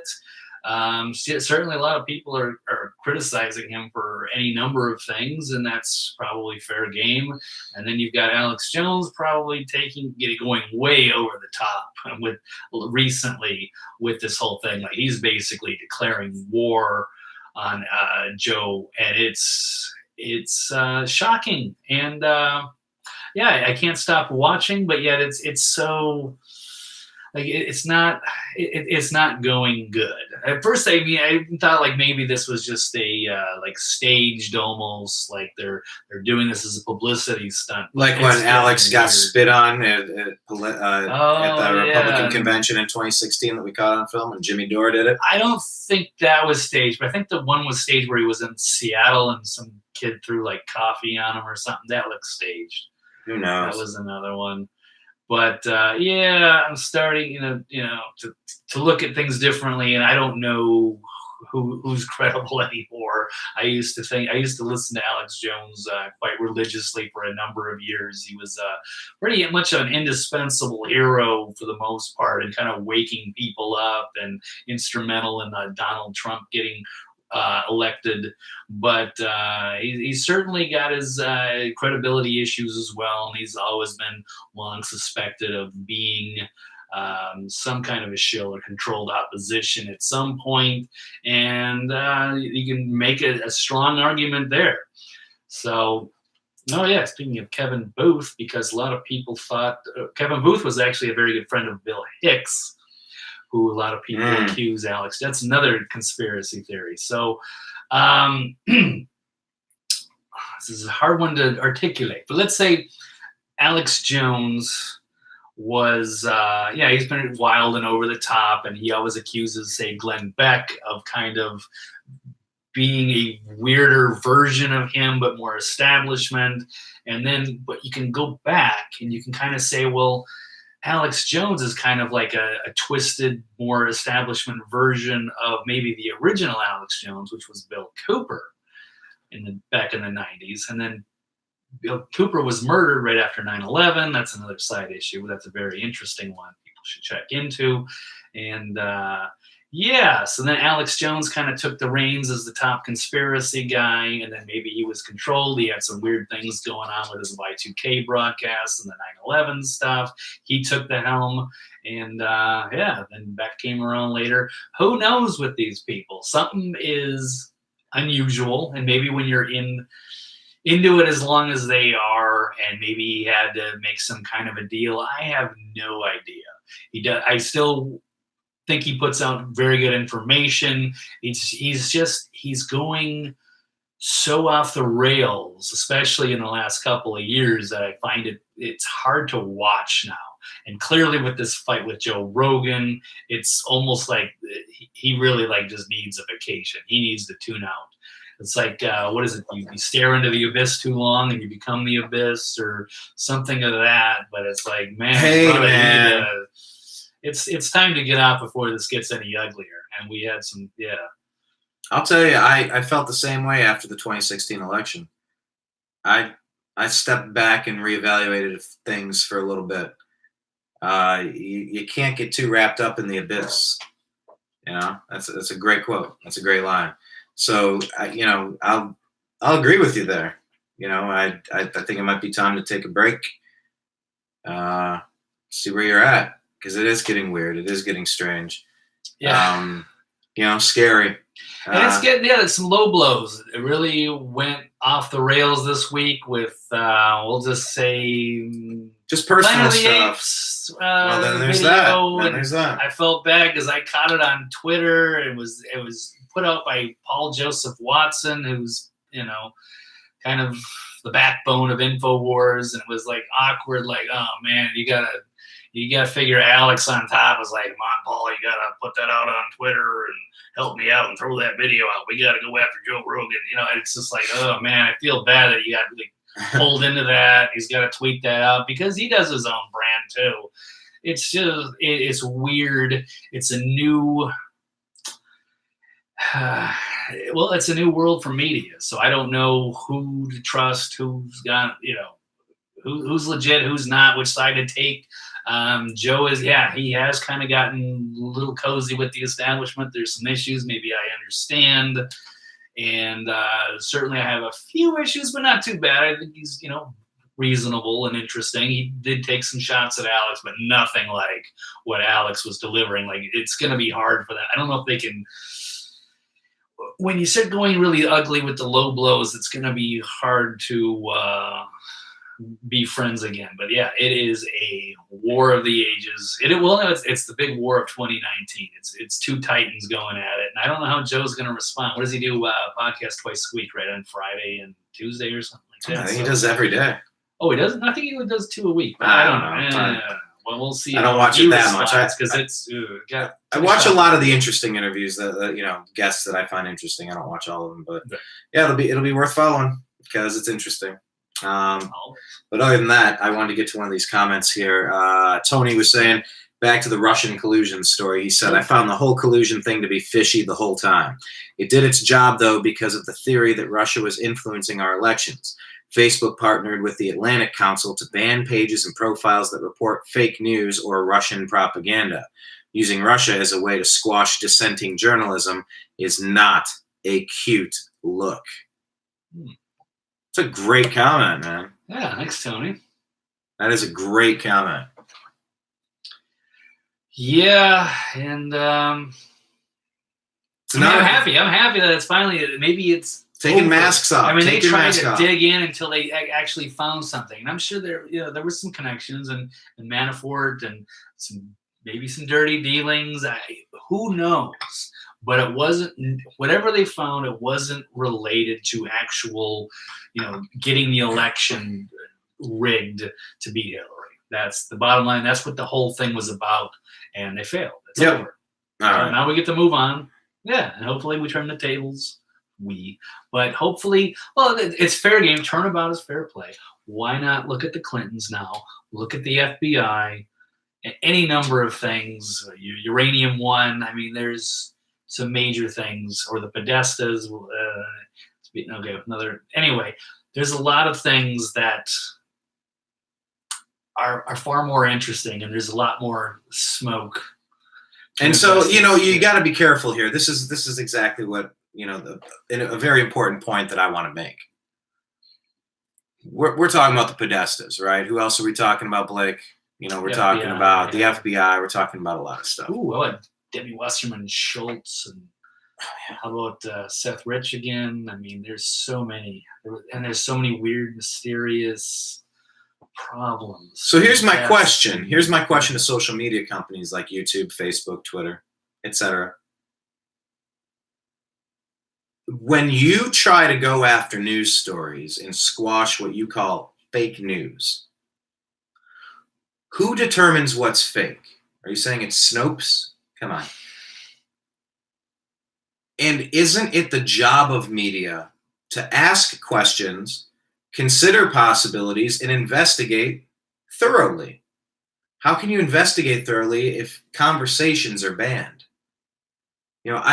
Certainly a lot of people are criticizing him for any number of things, and that's probably fair game. And then you've got Alex Jones probably going way over the top recently with this whole thing. Like, he's basically declaring war on Joe, and it's shocking. And I can't stop watching, but yet it's so. Like, it's not going good. At first, I thought like maybe this was just a staged, almost like they're doing this as a publicity stunt. Like when Alex got spit on at the Republican convention in 2016 that we caught on film, and Jimmy Dore did it. I don't think that was staged, but I think the one was staged where he was in Seattle and some kid threw like coffee on him or something. That looked staged. Who knows? That was another one. But I'm starting, to look at things differently, and I don't know who's credible anymore. I used to listen to Alex Jones quite religiously for a number of years. He was pretty much an indispensable hero for the most part, and kind of waking people up, and instrumental in Donald Trump getting elected, but he's certainly got his credibility issues as well, and he's always been long suspected of being some kind of a shill or controlled opposition at some point, and you can make a strong argument there. So, speaking of Kevin Booth, because a lot of people thought Kevin Booth was actually a very good friend of Bill Hicks, who a lot of people accuse Alex. That's another conspiracy theory. So this is a hard one to articulate. But let's say Alex Jones was, he's been wild and over the top, and he always accuses, say, Glenn Beck of kind of being a weirder version of him, but more establishment. But you can go back and you can kind of say, well, Alex Jones is kind of like a twisted, more establishment version of maybe the original Alex Jones, which was Bill Cooper back in the 90s. And then Bill Cooper was murdered right after 9/11. That's another side issue. That's a very interesting one people should check into. And so then Alex Jones kind of took the reins as the top conspiracy guy, and then maybe he was controlled. He had some weird things going on with his Y2K broadcasts and the 9/11 stuff. He took the helm, and then Beck came around later. Who knows with these people? Something is unusual, and maybe when you're into it as long as they are, and maybe he had to make some kind of a deal. I have no idea. think he puts out very good information. He's going so off the rails, especially in the last couple of years, that I find it's hard to watch now. And clearly with this fight with Joe Rogan, it's almost like he really like just needs a vacation. He needs to tune out. It's like, what is it? You stare into the abyss too long and you become the abyss or something of that. But it's like, man, Hey, brother, man. it's time to get out before this gets any uglier. And we had some, I'll tell you, I felt the same way after the 2016 election. I stepped back and reevaluated things for a little bit. You can't get too wrapped up in the abyss. You know, that's a great quote. That's a great line. So I'll agree with you there. You know, I think it might be time to take a break. See where you're at, because it is getting weird. It is getting strange. yeah. Scary. And it's getting some low blows. It really went off the rails this week with we'll just say Just Planet personal of the stuff. Apes. Well, then there's video, that. Then and there's that. I felt bad because I caught it on Twitter. It was put out by Paul Joseph Watson, who's kind of the backbone of InfoWars, and it was like awkward. Like, oh man, you gotta figure Alex on top was like, come on, Paul, you gotta put that out on Twitter and help me out and throw that video out. We gotta go after Joe Rogan. It's just like, oh man, I feel bad that you got pulled into that. He's got to tweet that out because he does his own brand too. It's just, it's weird. It's a new, it's a new world for media. So I don't know who to trust, who's got, who's legit, who's not, which side to take. Joe is, he has kind of gotten a little cozy with the establishment. There's some issues, maybe I understand. And certainly I have a few issues, but not too bad. I think he's, reasonable and interesting. He did take some shots at Alex, but nothing like what Alex was delivering. Like, it's going to be hard for that. I don't know if they can, when you start going really ugly with the low blows, it's going to be hard to be friends again. But yeah, it is a war of the ages. It's the big war of 2019. It's two titans going at it, and I don't know how Joe's going to respond. What does he do? Podcast twice a week, right? On Friday and Tuesday or something like that. I think he does every day. Oh, he doesn't. I think he does 2 a week. But I I don't don't know. know. Well, we'll see. I don't watch it that much. because it's. I watch a lot of the interesting interviews that guests that I find interesting. I don't watch all of them, but yeah, it'll be worth following because it's interesting. But other than that, I wanted to get to one of these comments here. Tony was saying, back to the Russian collusion story, he said, I found the whole collusion thing to be fishy the whole time. It did its job, though, because of the theory that Russia was influencing our elections. Facebook partnered with the Atlantic Council to ban pages and profiles that report fake news or Russian propaganda. Using Russia as a way to squash dissenting journalism is not a cute look. It's a great comment, man. Yeah, thanks, Tony. That is a great comment. Yeah, and I'm happy. I'm happy that it's finally, maybe it's taking over. masks off. I mean, they tried to off. dig in until they actually found something, and I'm sure there were some connections and Manafort and maybe some dirty dealings. Who knows? But it wasn't, whatever they found, it wasn't related to actual, getting the election rigged to beat Hillary. That's the bottom line. That's what the whole thing was about, and they failed. It's over. All right. Now we get to move on. Yeah, and hopefully we turn the tables. But hopefully, well, it's fair game. Turnabout is fair play. Why not look at the Clintons now? Look at the FBI, any number of things. Uranium One. I mean, there's some major things, or the Podestas. Anyway, there's a lot of things that are far more interesting, and there's a lot more smoke. And so, you got to be careful here. This is exactly what, a very important point that I want to make. We're talking about the Podestas, right? Who else are we talking about, Blake? We're talking about the FBI. We're talking about a lot of stuff. Ooh, I like Debbie Wasserman Schultz, and how about Seth Rich again? I mean, there's so many, and there's so many weird, mysterious problems. So here's my question. Here's my question to social media companies like YouTube, Facebook, Twitter. etc. When you try to go after news stories and squash what you call fake news, who determines what's fake? Are you saying it's Snopes? Come on. And isn't it the job of media to ask questions, consider possibilities, and investigate thoroughly? How can you investigate thoroughly if conversations are banned? You know,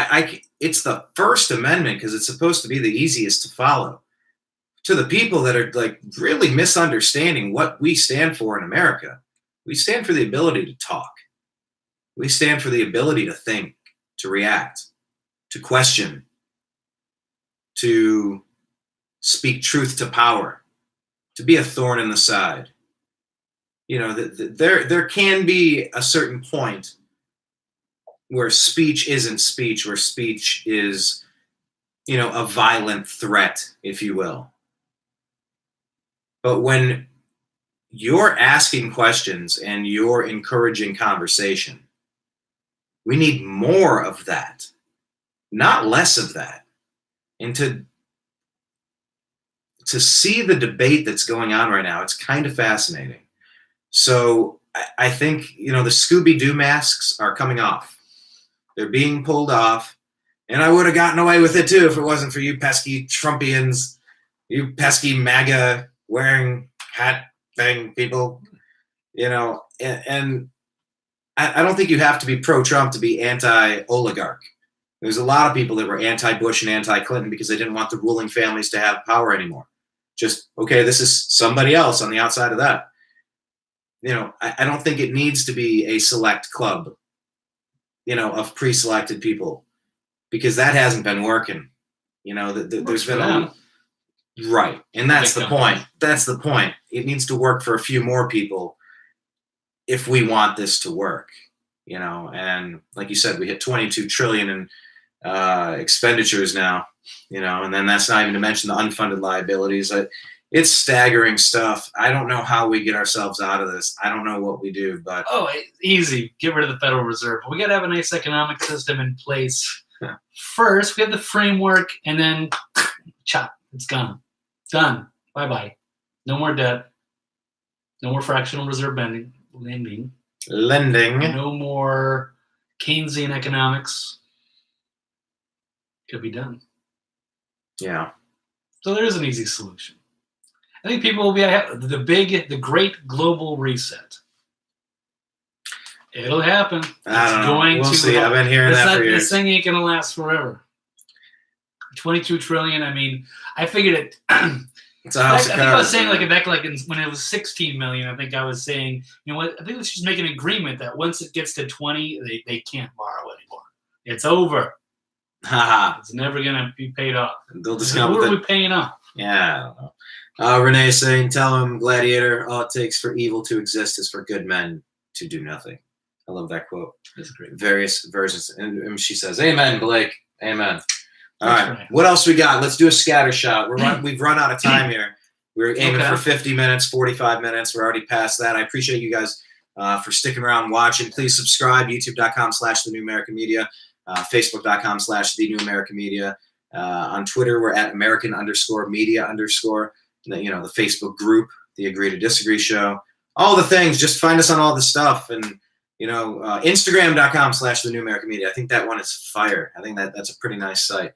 it's the First Amendment because it's supposed to be the easiest to follow. To the people that are like really misunderstanding what we stand for in America, we stand for the ability to talk. We stand for the ability to think, to react, to question, to speak truth to power, to be a thorn in the side. You know, there can be a certain point where speech isn't speech, where speech is, you know, a violent threat, if you will. But when you're asking questions and you're encouraging conversation, we need more of that, not less of that. And to see the debate that's going on right now, it's kind of fascinating. So I think, you know, the Scooby-Doo masks are coming off. They're being pulled off. And I would have gotten away with it too if it wasn't for you pesky Trumpians, you pesky MAGA wearing hat thing people, you know, and I don't think you have to be pro-Trump to be anti-oligarch. There's a lot of people that were anti-Bush and anti-Clinton because they didn't want the ruling families to have power anymore. Just, okay, this is somebody else on the outside of that. You know, I don't think it needs to be a select club, you know, of pre-selected people, because that hasn't been working. You know, there's been a right, and that's the point. That's the point. It needs to work for a few more people if we want this to work. You know, and like you said, we hit 22 trillion in expenditures now. You know, and then that's not even to mention the unfunded liabilities. It's staggering stuff. I don't know how we get ourselves out of this. I don't know what we do, but easy. Get rid of the Federal Reserve. We got to have a nice economic system in place. Yeah. First, we have the framework, and then chop. It's gone. Done. Bye-bye. No more debt. No more fractional reserve lending. No more Keynesian economics. Could be done. Yeah. So there is an easy solution. I think people will be the great global reset. It'll happen. We'll see. I've been hearing that for years. This thing ain't gonna last forever. 22 trillion. I mean, I figured it. It's a house of cards. I think I was saying when it was 16 million. I think I was saying, you know what? I think let's just make an agreement that once it gets to 20, they can't borrow anymore. It's over. It's never gonna be paid off. They'll just who are we paying off? Yeah, I don't know. Renee saying, tell him, Gladiator, all it takes for evil to exist is for good men to do nothing. I love that quote. That's great. Various versions. And she says, amen, Blake. Amen. All right. What else we got? Let's do a scatter shot. We've run out of time here. We're aiming for 50 minutes, 45 minutes. We're already past that. I appreciate you guys for sticking around and watching. Please subscribe, youtube.com/The New American Media, facebook.com/The New American Media. On Twitter, we're at American_media_. You know, the Facebook group, the Agree to Disagree show, all the things. Just find us on all the stuff. And, you know, Instagram.com/The New American Media. I think that one is fire. I think that's a pretty nice site.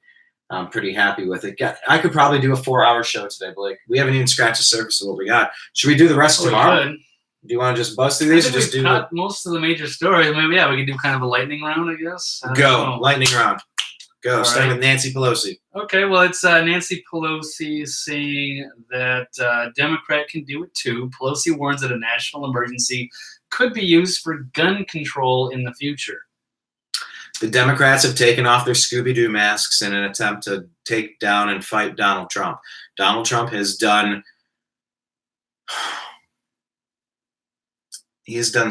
I'm pretty happy with it. I could probably do a 4-hour show today, Blake. We haven't even scratched the surface of what we got. Should we do the rest tomorrow? Do you want to just buzz through these or just do most of the major stories? Maybe, we could do kind of a lightning round, I guess. Lightning round. Go. All Starting with Nancy Pelosi. Okay, well, it's Nancy Pelosi saying that Democrat can do it too. Pelosi warns that a national emergency could be used for gun control in the future. The Democrats have taken off their Scooby-Doo masks in an attempt to take down and fight Donald Trump. Donald Trump has done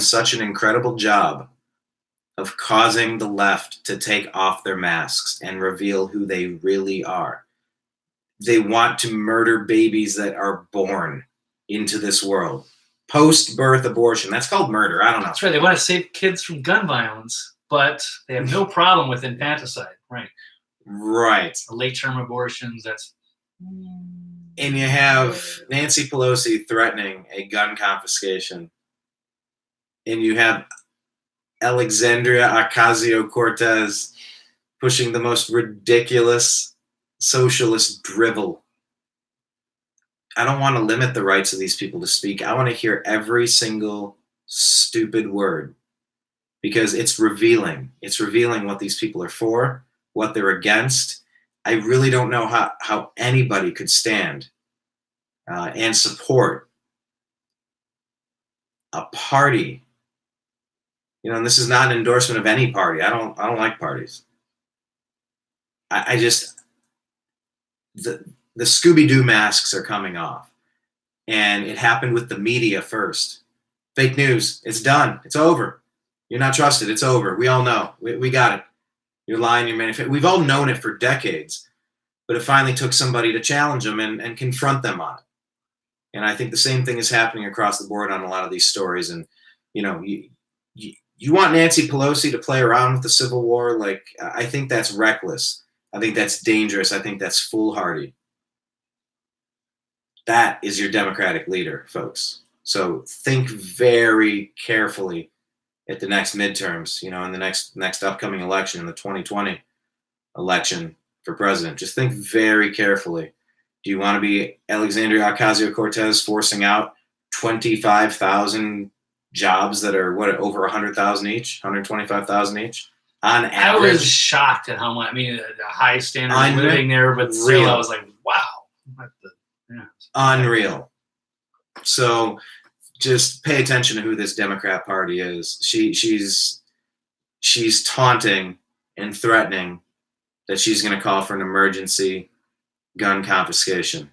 such an incredible job of causing the left to take off their masks and reveal who they really are. They want to murder babies that are born into this world. Post-birth abortion. That's called murder. I don't know. That's right. They want to save kids from gun violence but they have no problem with infanticide, right? Right. Late-term abortions. That's And you have Nancy Pelosi threatening a gun confiscation, and you have Alexandria Ocasio-Cortez pushing the most ridiculous socialist drivel. I don't want to limit the rights of these people to speak. I want to hear every single stupid word, because it's revealing. It's revealing what these people are for, what they're against. I really don't know how anybody could stand and support a party. And this is not an endorsement of any party. I don't like parties. I just, the Scooby-Doo masks are coming off. And it happened with the media first. Fake news. It's done. It's over. You're not trusted. It's over. We all know. We got it. You're lying. You're manufacturing. We've all known it for decades. But it finally took somebody to challenge them and confront them on it. And I think the same thing is happening across the board on a lot of these stories. And, you want Nancy Pelosi to play around with the Civil War? Like, I think that's reckless. I think that's dangerous. I think that's foolhardy. That is your Democratic leader, folks. So think very carefully at the next midterms, in the next upcoming election, in the 2020 election for president. Just think very carefully. Do you want to be Alexandria Ocasio-Cortez forcing out 25,000 jobs that are over 100,000 each, 125,000 each on average? I was shocked at how much. I mean, a high standard of living there, but still, I was like, wow. Unreal. So just pay attention to who this Democrat Party is. She's taunting and threatening that she's going to call for an emergency gun confiscation.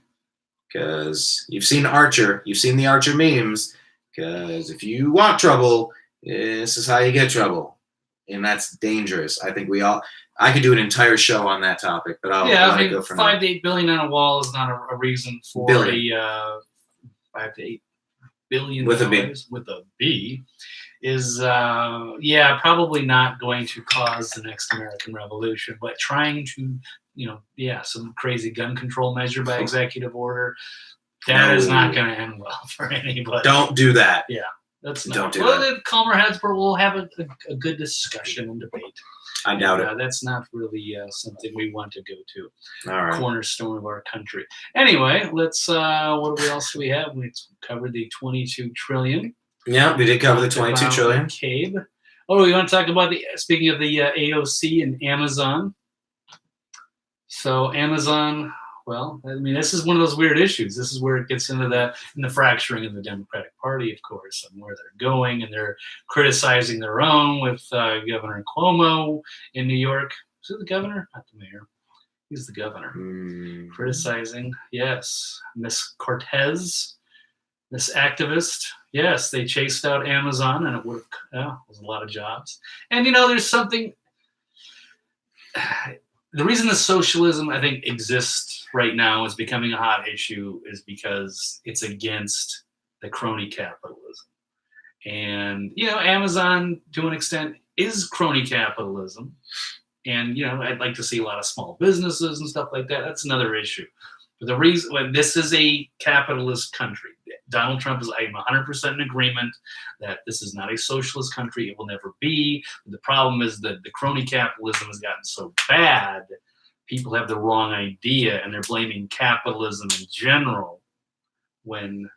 Because you've seen Archer, you've seen the Archer memes. Because if you want trouble, this is how you get trouble. And that's dangerous. I think I could do an entire show on that topic, but I'll let it go for now. 5 to 8 billion on a wall is not a reason for billion. 5 to 8 billion with a B. With a B is probably not going to cause the next American Revolution, but trying to some crazy gun control measure by executive order, that is not going to end well for anybody. Don't do that. Yeah, that's not. Don't do that. Calmer heads, but we'll have a good discussion and debate. I doubt it. That's not really something we want to go to. All right. Cornerstone of our country. Anyway, let's. What else do we have? We covered the 22 trillion. Yeah, we did cover the 22 trillion. McCabe. Oh, we want to talk about speaking of the AOC and Amazon. So Amazon. Well, I mean, this is one of those weird issues. This is where it gets into the fracturing of the Democratic Party, of course, and where they're going, and they're criticizing their own with Governor Cuomo in New York. Is it the governor? Not the mayor. He's the governor. Criticizing, yes. Miss Cortez, this activist, yes, they chased out Amazon, and it would have was a lot of jobs. And, there's something... The reason the socialism, I think, exists right now is becoming a hot issue is because it's against the crony capitalism. And, Amazon, to an extent, is crony capitalism. And, I'd like to see a lot of small businesses and stuff like that. That's another issue. But the reason, this is a capitalist country. Donald Trump is, I'm 100% in agreement that this is not a socialist country. It will never be. But the problem is that the crony capitalism has gotten so bad, people have the wrong idea, and they're blaming capitalism in general when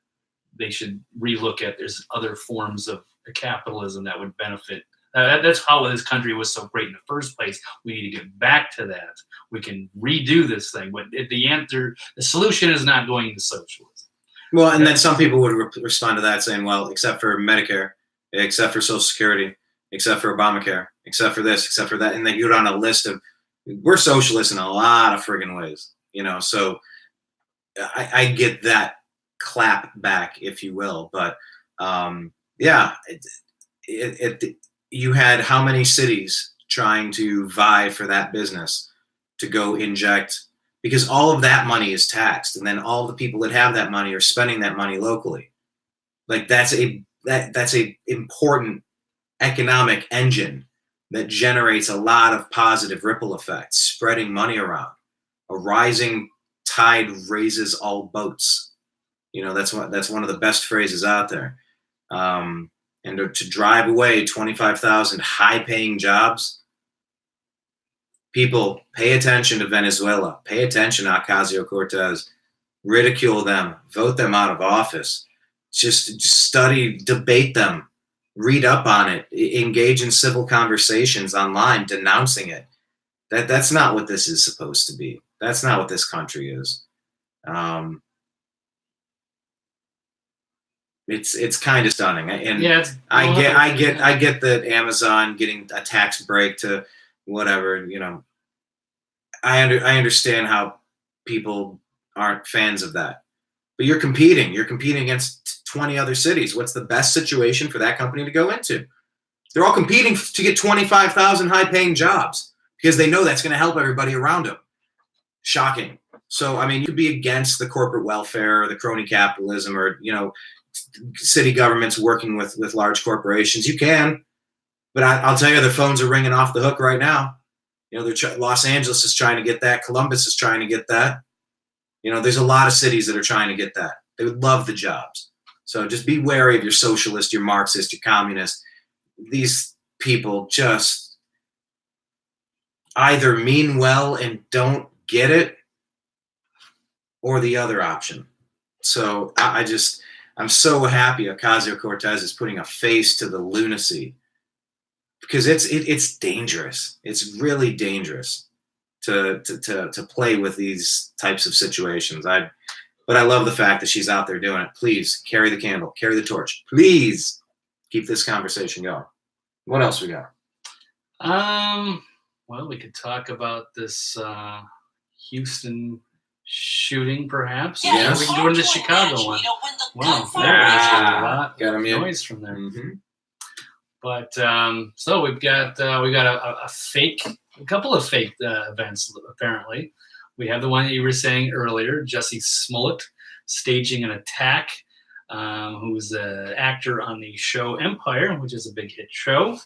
they should relook at there's other forms of capitalism that would benefit. That's how this country was so great in the first place. We need to get back to that. We can redo this thing. But the solution is not going to socialism. Well, and then some people would respond to that saying, well, except for Medicare, except for Social Security, except for Obamacare, except for this, except for that. And they go down a list of, we're socialists in a lot of friggin' ways, so I get that clap back, if you will. But you had how many cities trying to vie for that business to go inject, because all of that money is taxed, and then all the people that have that money are spending that money locally. Like that's a important economic engine that generates a lot of positive ripple effects, spreading money around. A rising tide raises all boats. That's one of the best phrases out there. And to drive away 25,000 high-paying jobs, people, pay attention to Venezuela. Pay attention to Ocasio-Cortez. Ridicule them. Vote them out of office. Just study, debate them. Read up on it. Engage in civil conversations online denouncing it. That's not what this is supposed to be. That's not what this country is. It's kind of stunning. And Yeah, I get that Amazon getting a tax break to whatever, I understand how people aren't fans of that. But you're competing against 20 other cities. What's the best situation for that company to go into? They're all competing to get 25,000 high-paying jobs because they know that's going to help everybody around them. Shocking. So, I mean, you could be against the corporate welfare or the crony capitalism or, city governments working with large corporations. You can. But I'll tell you, their phones are ringing off the hook right now. Los Angeles is trying to get that. Columbus is trying to get that. There's a lot of cities that are trying to get that. They would love the jobs. So just be wary of your socialist, your Marxist, your communist. These people just either mean well and don't get it, or the other option. So I'm so happy Ocasio-Cortez is putting a face to the lunacy, because it's dangerous. It's really dangerous to play with these types of situations. But I love the fact that she's out there doing it. Please carry the candle, carry the torch. Please keep this conversation going. What else we got? Well, we could talk about this Houston shooting, perhaps. Yes. We can go into the Chicago one. Wow, got a lot of noise from there. Mm-hmm. But so we've got a couple of fake events apparently. We have the one that you were saying earlier, Jussie Smollett staging an attack, who's an actor on the show Empire, which is a big hit show.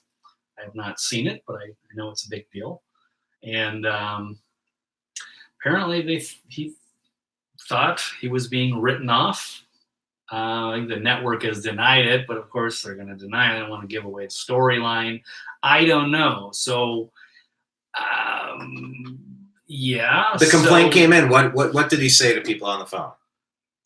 I have not seen it, but I know it's a big deal. And apparently he thought he was being written off. I think the network has denied it, but of course they're going to deny it. I don't want to give away the storyline. I don't know. So, yeah. The complaint came in. What did he say to people on the phone?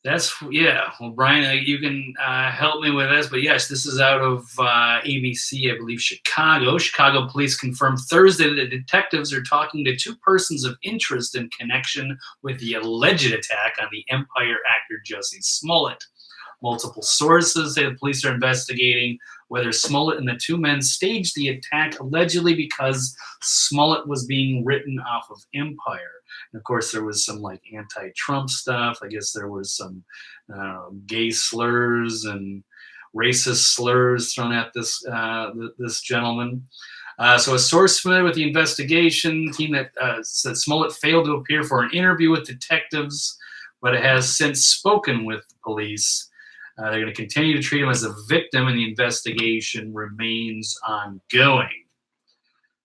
Well, Brian, you can help me with this, but yes, this is out of ABC, I believe, Chicago. Chicago police confirmed Thursday that detectives are talking to two persons of interest in connection with the alleged attack on the Empire actor Jussie Smollett. Multiple sources say the police are investigating whether Smollett and the two men staged the attack allegedly because Smollett was being written off of Empire. And of course, there was some anti-Trump stuff. I guess there was some gay slurs and racist slurs thrown at this gentleman. So a source familiar with the investigation team that said Smollett failed to appear for an interview with detectives, but it has since spoken with the police. They're going to continue to treat him as a victim, and the investigation remains ongoing.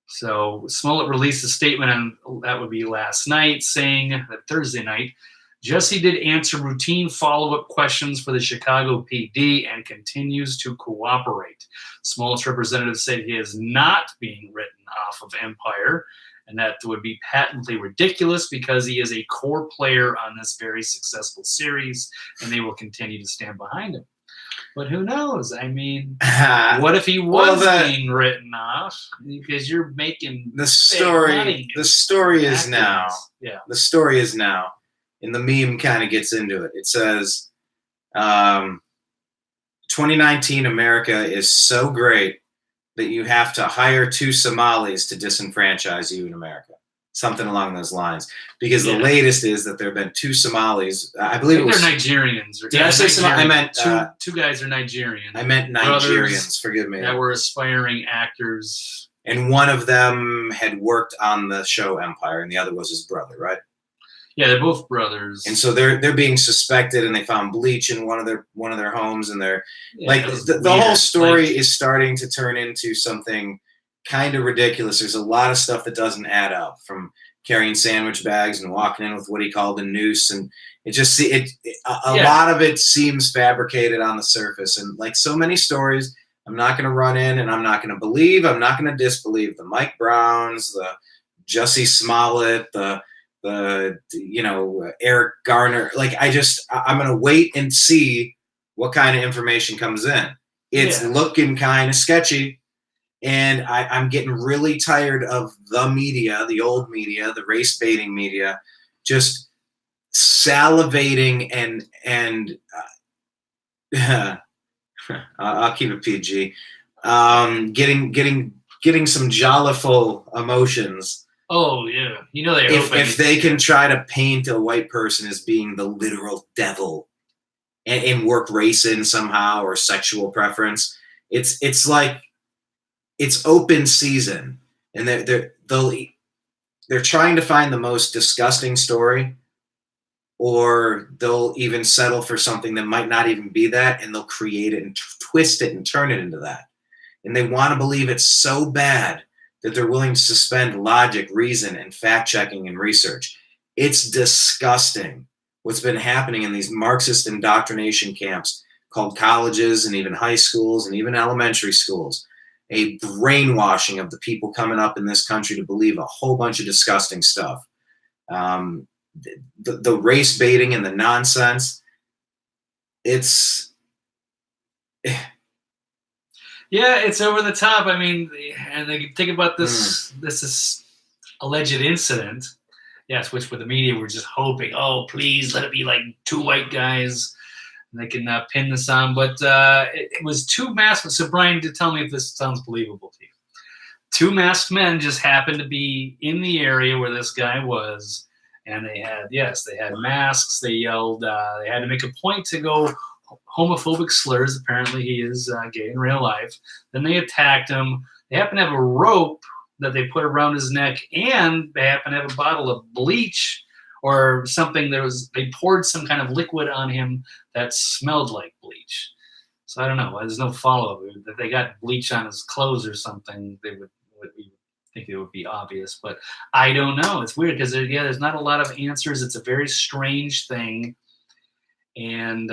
So Smollett released a statement that would be last night, saying that Thursday night, Jussie did answer routine follow-up questions for the Chicago PD and continues to cooperate. Smollett's representative said he is not being written off of Empire, and that would be patently ridiculous because he is a core player on this very successful series, and they will continue to stand behind him. But who knows? I mean, what if he was being written off? Because you're making the story. Money. The story is now. Yeah. The story is now, and the meme kind of gets into it. It says, 2019 America is so great that you have to hire two Somalis to disenfranchise you in America. Something along those lines. Because the latest is that there have been two Somalis. I believe they're Nigerians. Did I say Somali? I meant two guys are Nigerian. I meant Nigerians. Forgive me. That were aspiring actors. And one of them had worked on the show Empire, and the other was his brother, right? Yeah, they're both brothers. And so they're being suspected, and they found bleach in one of their homes, and they're the whole story is starting to turn into something kind of ridiculous. There's a lot of stuff that doesn't add up, from carrying sandwich bags and walking in with what he called a noose, and a lot of it seems fabricated on the surface. And like so many stories, I'm not going to run in and I'm not going to believe, I'm not going to disbelieve the Mike Browns, the Jussie Smollett, the Eric Garner. Like I'm going to wait and see what kind of information comes in. It's looking kind of sketchy. And I'm getting really tired of the media, the old media, the race baiting media, just salivating and I'll keep it PG. Getting some jolliful emotions. Oh yeah, they're if they can try to paint a white person as being the literal devil and work race in somehow, or sexual preference, it's like it's open season, and they're trying to find the most disgusting story, or they'll even settle for something that might not even be that, and they'll create it and twist it and turn it into that. And they want to believe it's so bad that they're willing to suspend logic, reason, and fact-checking and research. It's disgusting what's been happening in these Marxist indoctrination camps called colleges and even high schools and even elementary schools. A brainwashing of the people coming up in this country to believe a whole bunch of disgusting stuff. The race baiting and the nonsense, it's over the top. I mean, and they think about this this alleged incident, which with the media were just hoping, oh please let it be like two white guys and they can pin this on, but it was two masked. So Brian, tell me if this sounds believable to you. Two masked men just happened to be in the area where this guy was, and they had masks. They yelled. They had to make a point to go homophobic slurs. Apparently, he is gay in real life. Then they attacked him. They happen to have a rope that they put around his neck, and they happen to have a bottle of bleach or something. They poured some kind of liquid on him that smelled like bleach. So I don't know. There's no follow-up. If they got bleach on his clothes or something, they would think it would be obvious. But I don't know. It's weird because there's not a lot of answers. It's a very strange thing. And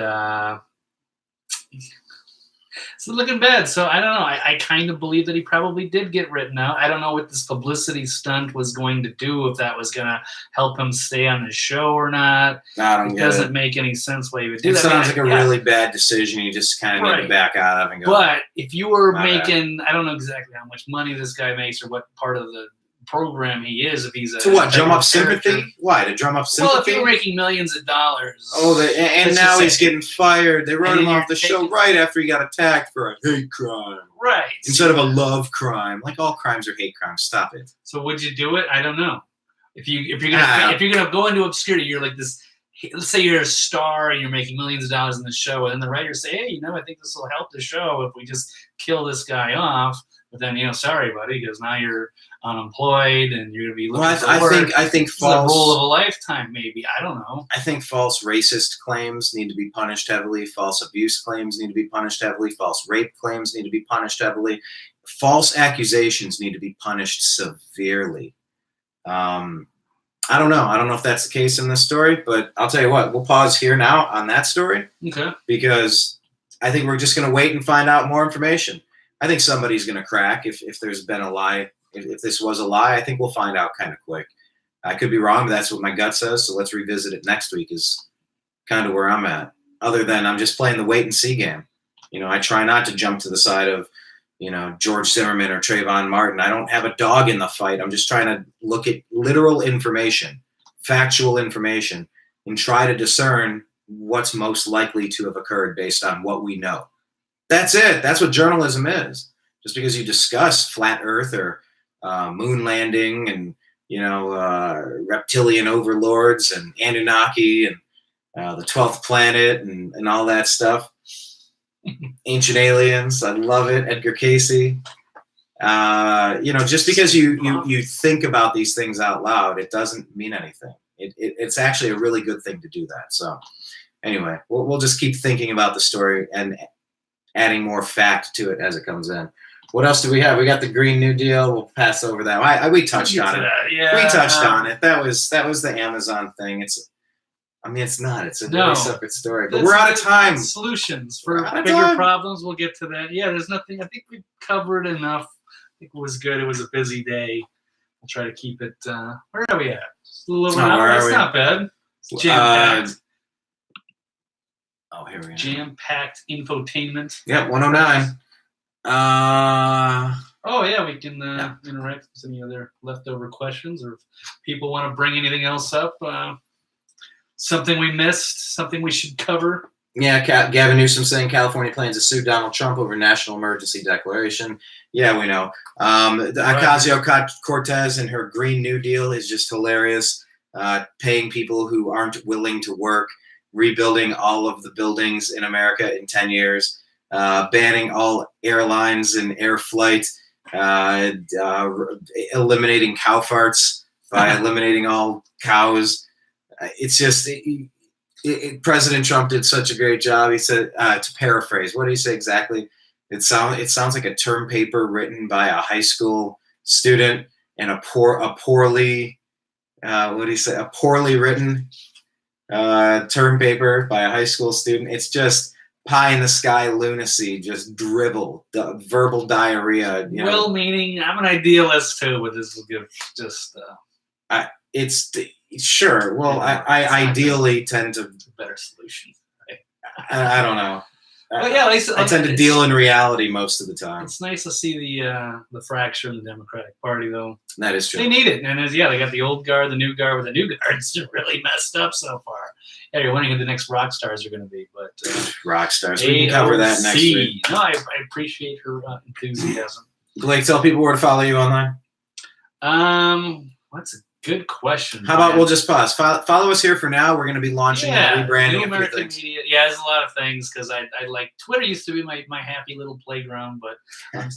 it's looking bad. So I don't know. I kind of believe that he probably did get written out. I don't know what this publicity stunt was going to do, if that was going to help him stay on the show or not. It doesn't make any sense why he would do that. It sounds like a really bad decision. You just kind of need to back out of and go. But if you were making, I don't know exactly how much money this guy makes or what part of the program he is, if he's to what, drum up sympathy? Why, to drum up sympathy? Well, if you're making millions of dollars. And now he's getting fired. They wrote him off the show right after he got attacked for a hate crime, right? Instead of a love crime. Like, all crimes are hate crimes. Stop it. So would you do it? I don't know. If you're gonna go into obscurity, you're like this. Let's say you're a star and you're making millions of dollars in the show, and then the writers say, "Hey, I think this will help the show if we just kill this guy off." But then, sorry, buddy, because now you're unemployed and you're going to be looking for work. I think false, the rule of a lifetime, maybe. I don't know. I think false racist claims need to be punished heavily. False abuse claims need to be punished heavily. False rape claims need to be punished heavily. False accusations need to be punished severely. I don't know. I don't know if that's the case in this story, but I'll tell you what. We'll pause here now on that story. Okay. Because I think we're just going to wait and find out more information. I think somebody's going to crack if there's been a lie. If this was a lie, I think we'll find out kind of quick. I could be wrong, but that's what my gut says. So let's revisit it next week is kind of where I'm at. Other than I'm just playing the wait and see game. I try not to jump to the side of, George Zimmerman or Trayvon Martin. I don't have a dog in the fight. I'm just trying to look at literal information, factual information, and try to discern what's most likely to have occurred based on what we know. That's it. That's what journalism is. Just because you discuss flat Earth or moon landing and reptilian overlords and Anunnaki and the 12th planet and all that stuff, ancient aliens, I love it. Edgar Casey. Just because you think about these things out loud, it doesn't mean anything. It's actually a really good thing to do that. So anyway, we'll just keep thinking about the story and adding more fact to it as it comes in. What else do we have? We got the Green New Deal. We'll pass over that. We touched on it. Yeah, We touched on it. That was the Amazon thing. It's not. It's a really separate story. But we're out of time. Solutions for bigger problems. We'll get to that. Yeah, there's nothing. I think we covered enough. I think it was good. It was a busy day. I'll try to keep it. Where are we at? Just a little over an hour. That's not bad. It's jam-packed. Here we are. Jam-packed infotainment. Yep, 109. Oh yeah, we can interact with any other leftover questions, or if people want to bring anything else up. Something we missed, something we should cover. Yeah, Gavin Newsom saying California plans to sue Donald Trump over national emergency declaration. Yeah, we know. Ocasio-Cortez and her Green New Deal is just hilarious. Paying people who aren't willing to work, rebuilding all of the buildings in America in 10 years, banning all airlines and air flight, eliminating cow farts by eliminating all cows. It's just President Trump did such a great job. He said, to paraphrase, what did he say exactly? It sounds like a term paper written by a high school student and a poorly written term paper by a high school student. It's just pie in the sky lunacy, just drivel, verbal diarrhea. Well-meaning. I'm an idealist too, but this will give just. It's sure. Well, I ideally tend to better solution. Right? I don't know. But yeah, I tend to deal in reality most of the time. It's nice to see the fracture in the Democratic Party, though. That is true. They need it, and they got the old guard, the new guard. With the new guard's really messed up so far. Yeah, you're wondering who the next rock stars are going to be, but rock stars. We can cover that next week. No, I appreciate her enthusiasm. Blake, tell people where to follow you online. That's a good question. How about we'll just pause? Follow us here for now. We're going to be launching and rebranding New American Media. Yeah, there's a lot of things because I like Twitter used to be my happy little playground, but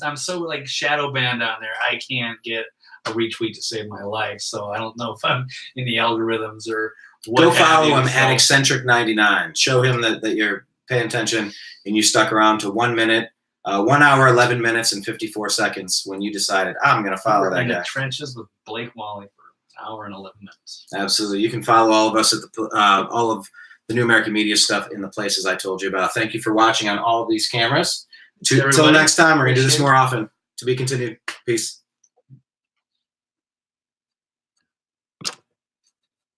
I'm so like shadow banned on there. I can't get a retweet to save my life, so I don't know if I'm in the algorithms or what. Go follow him at eccentric99. Show him that you're paying attention and you stuck around to 1 minute. 1 hour, 11 minutes, and 54 seconds when you decided, I'm going to follow that guy. In the trenches with Blake Wally for an hour and 11 minutes. Absolutely. You can follow all of us at all of the New American Media stuff in the places I told you about. Thank you for watching on all of these cameras. Until next time, we're going to do this more often. To be continued. Peace.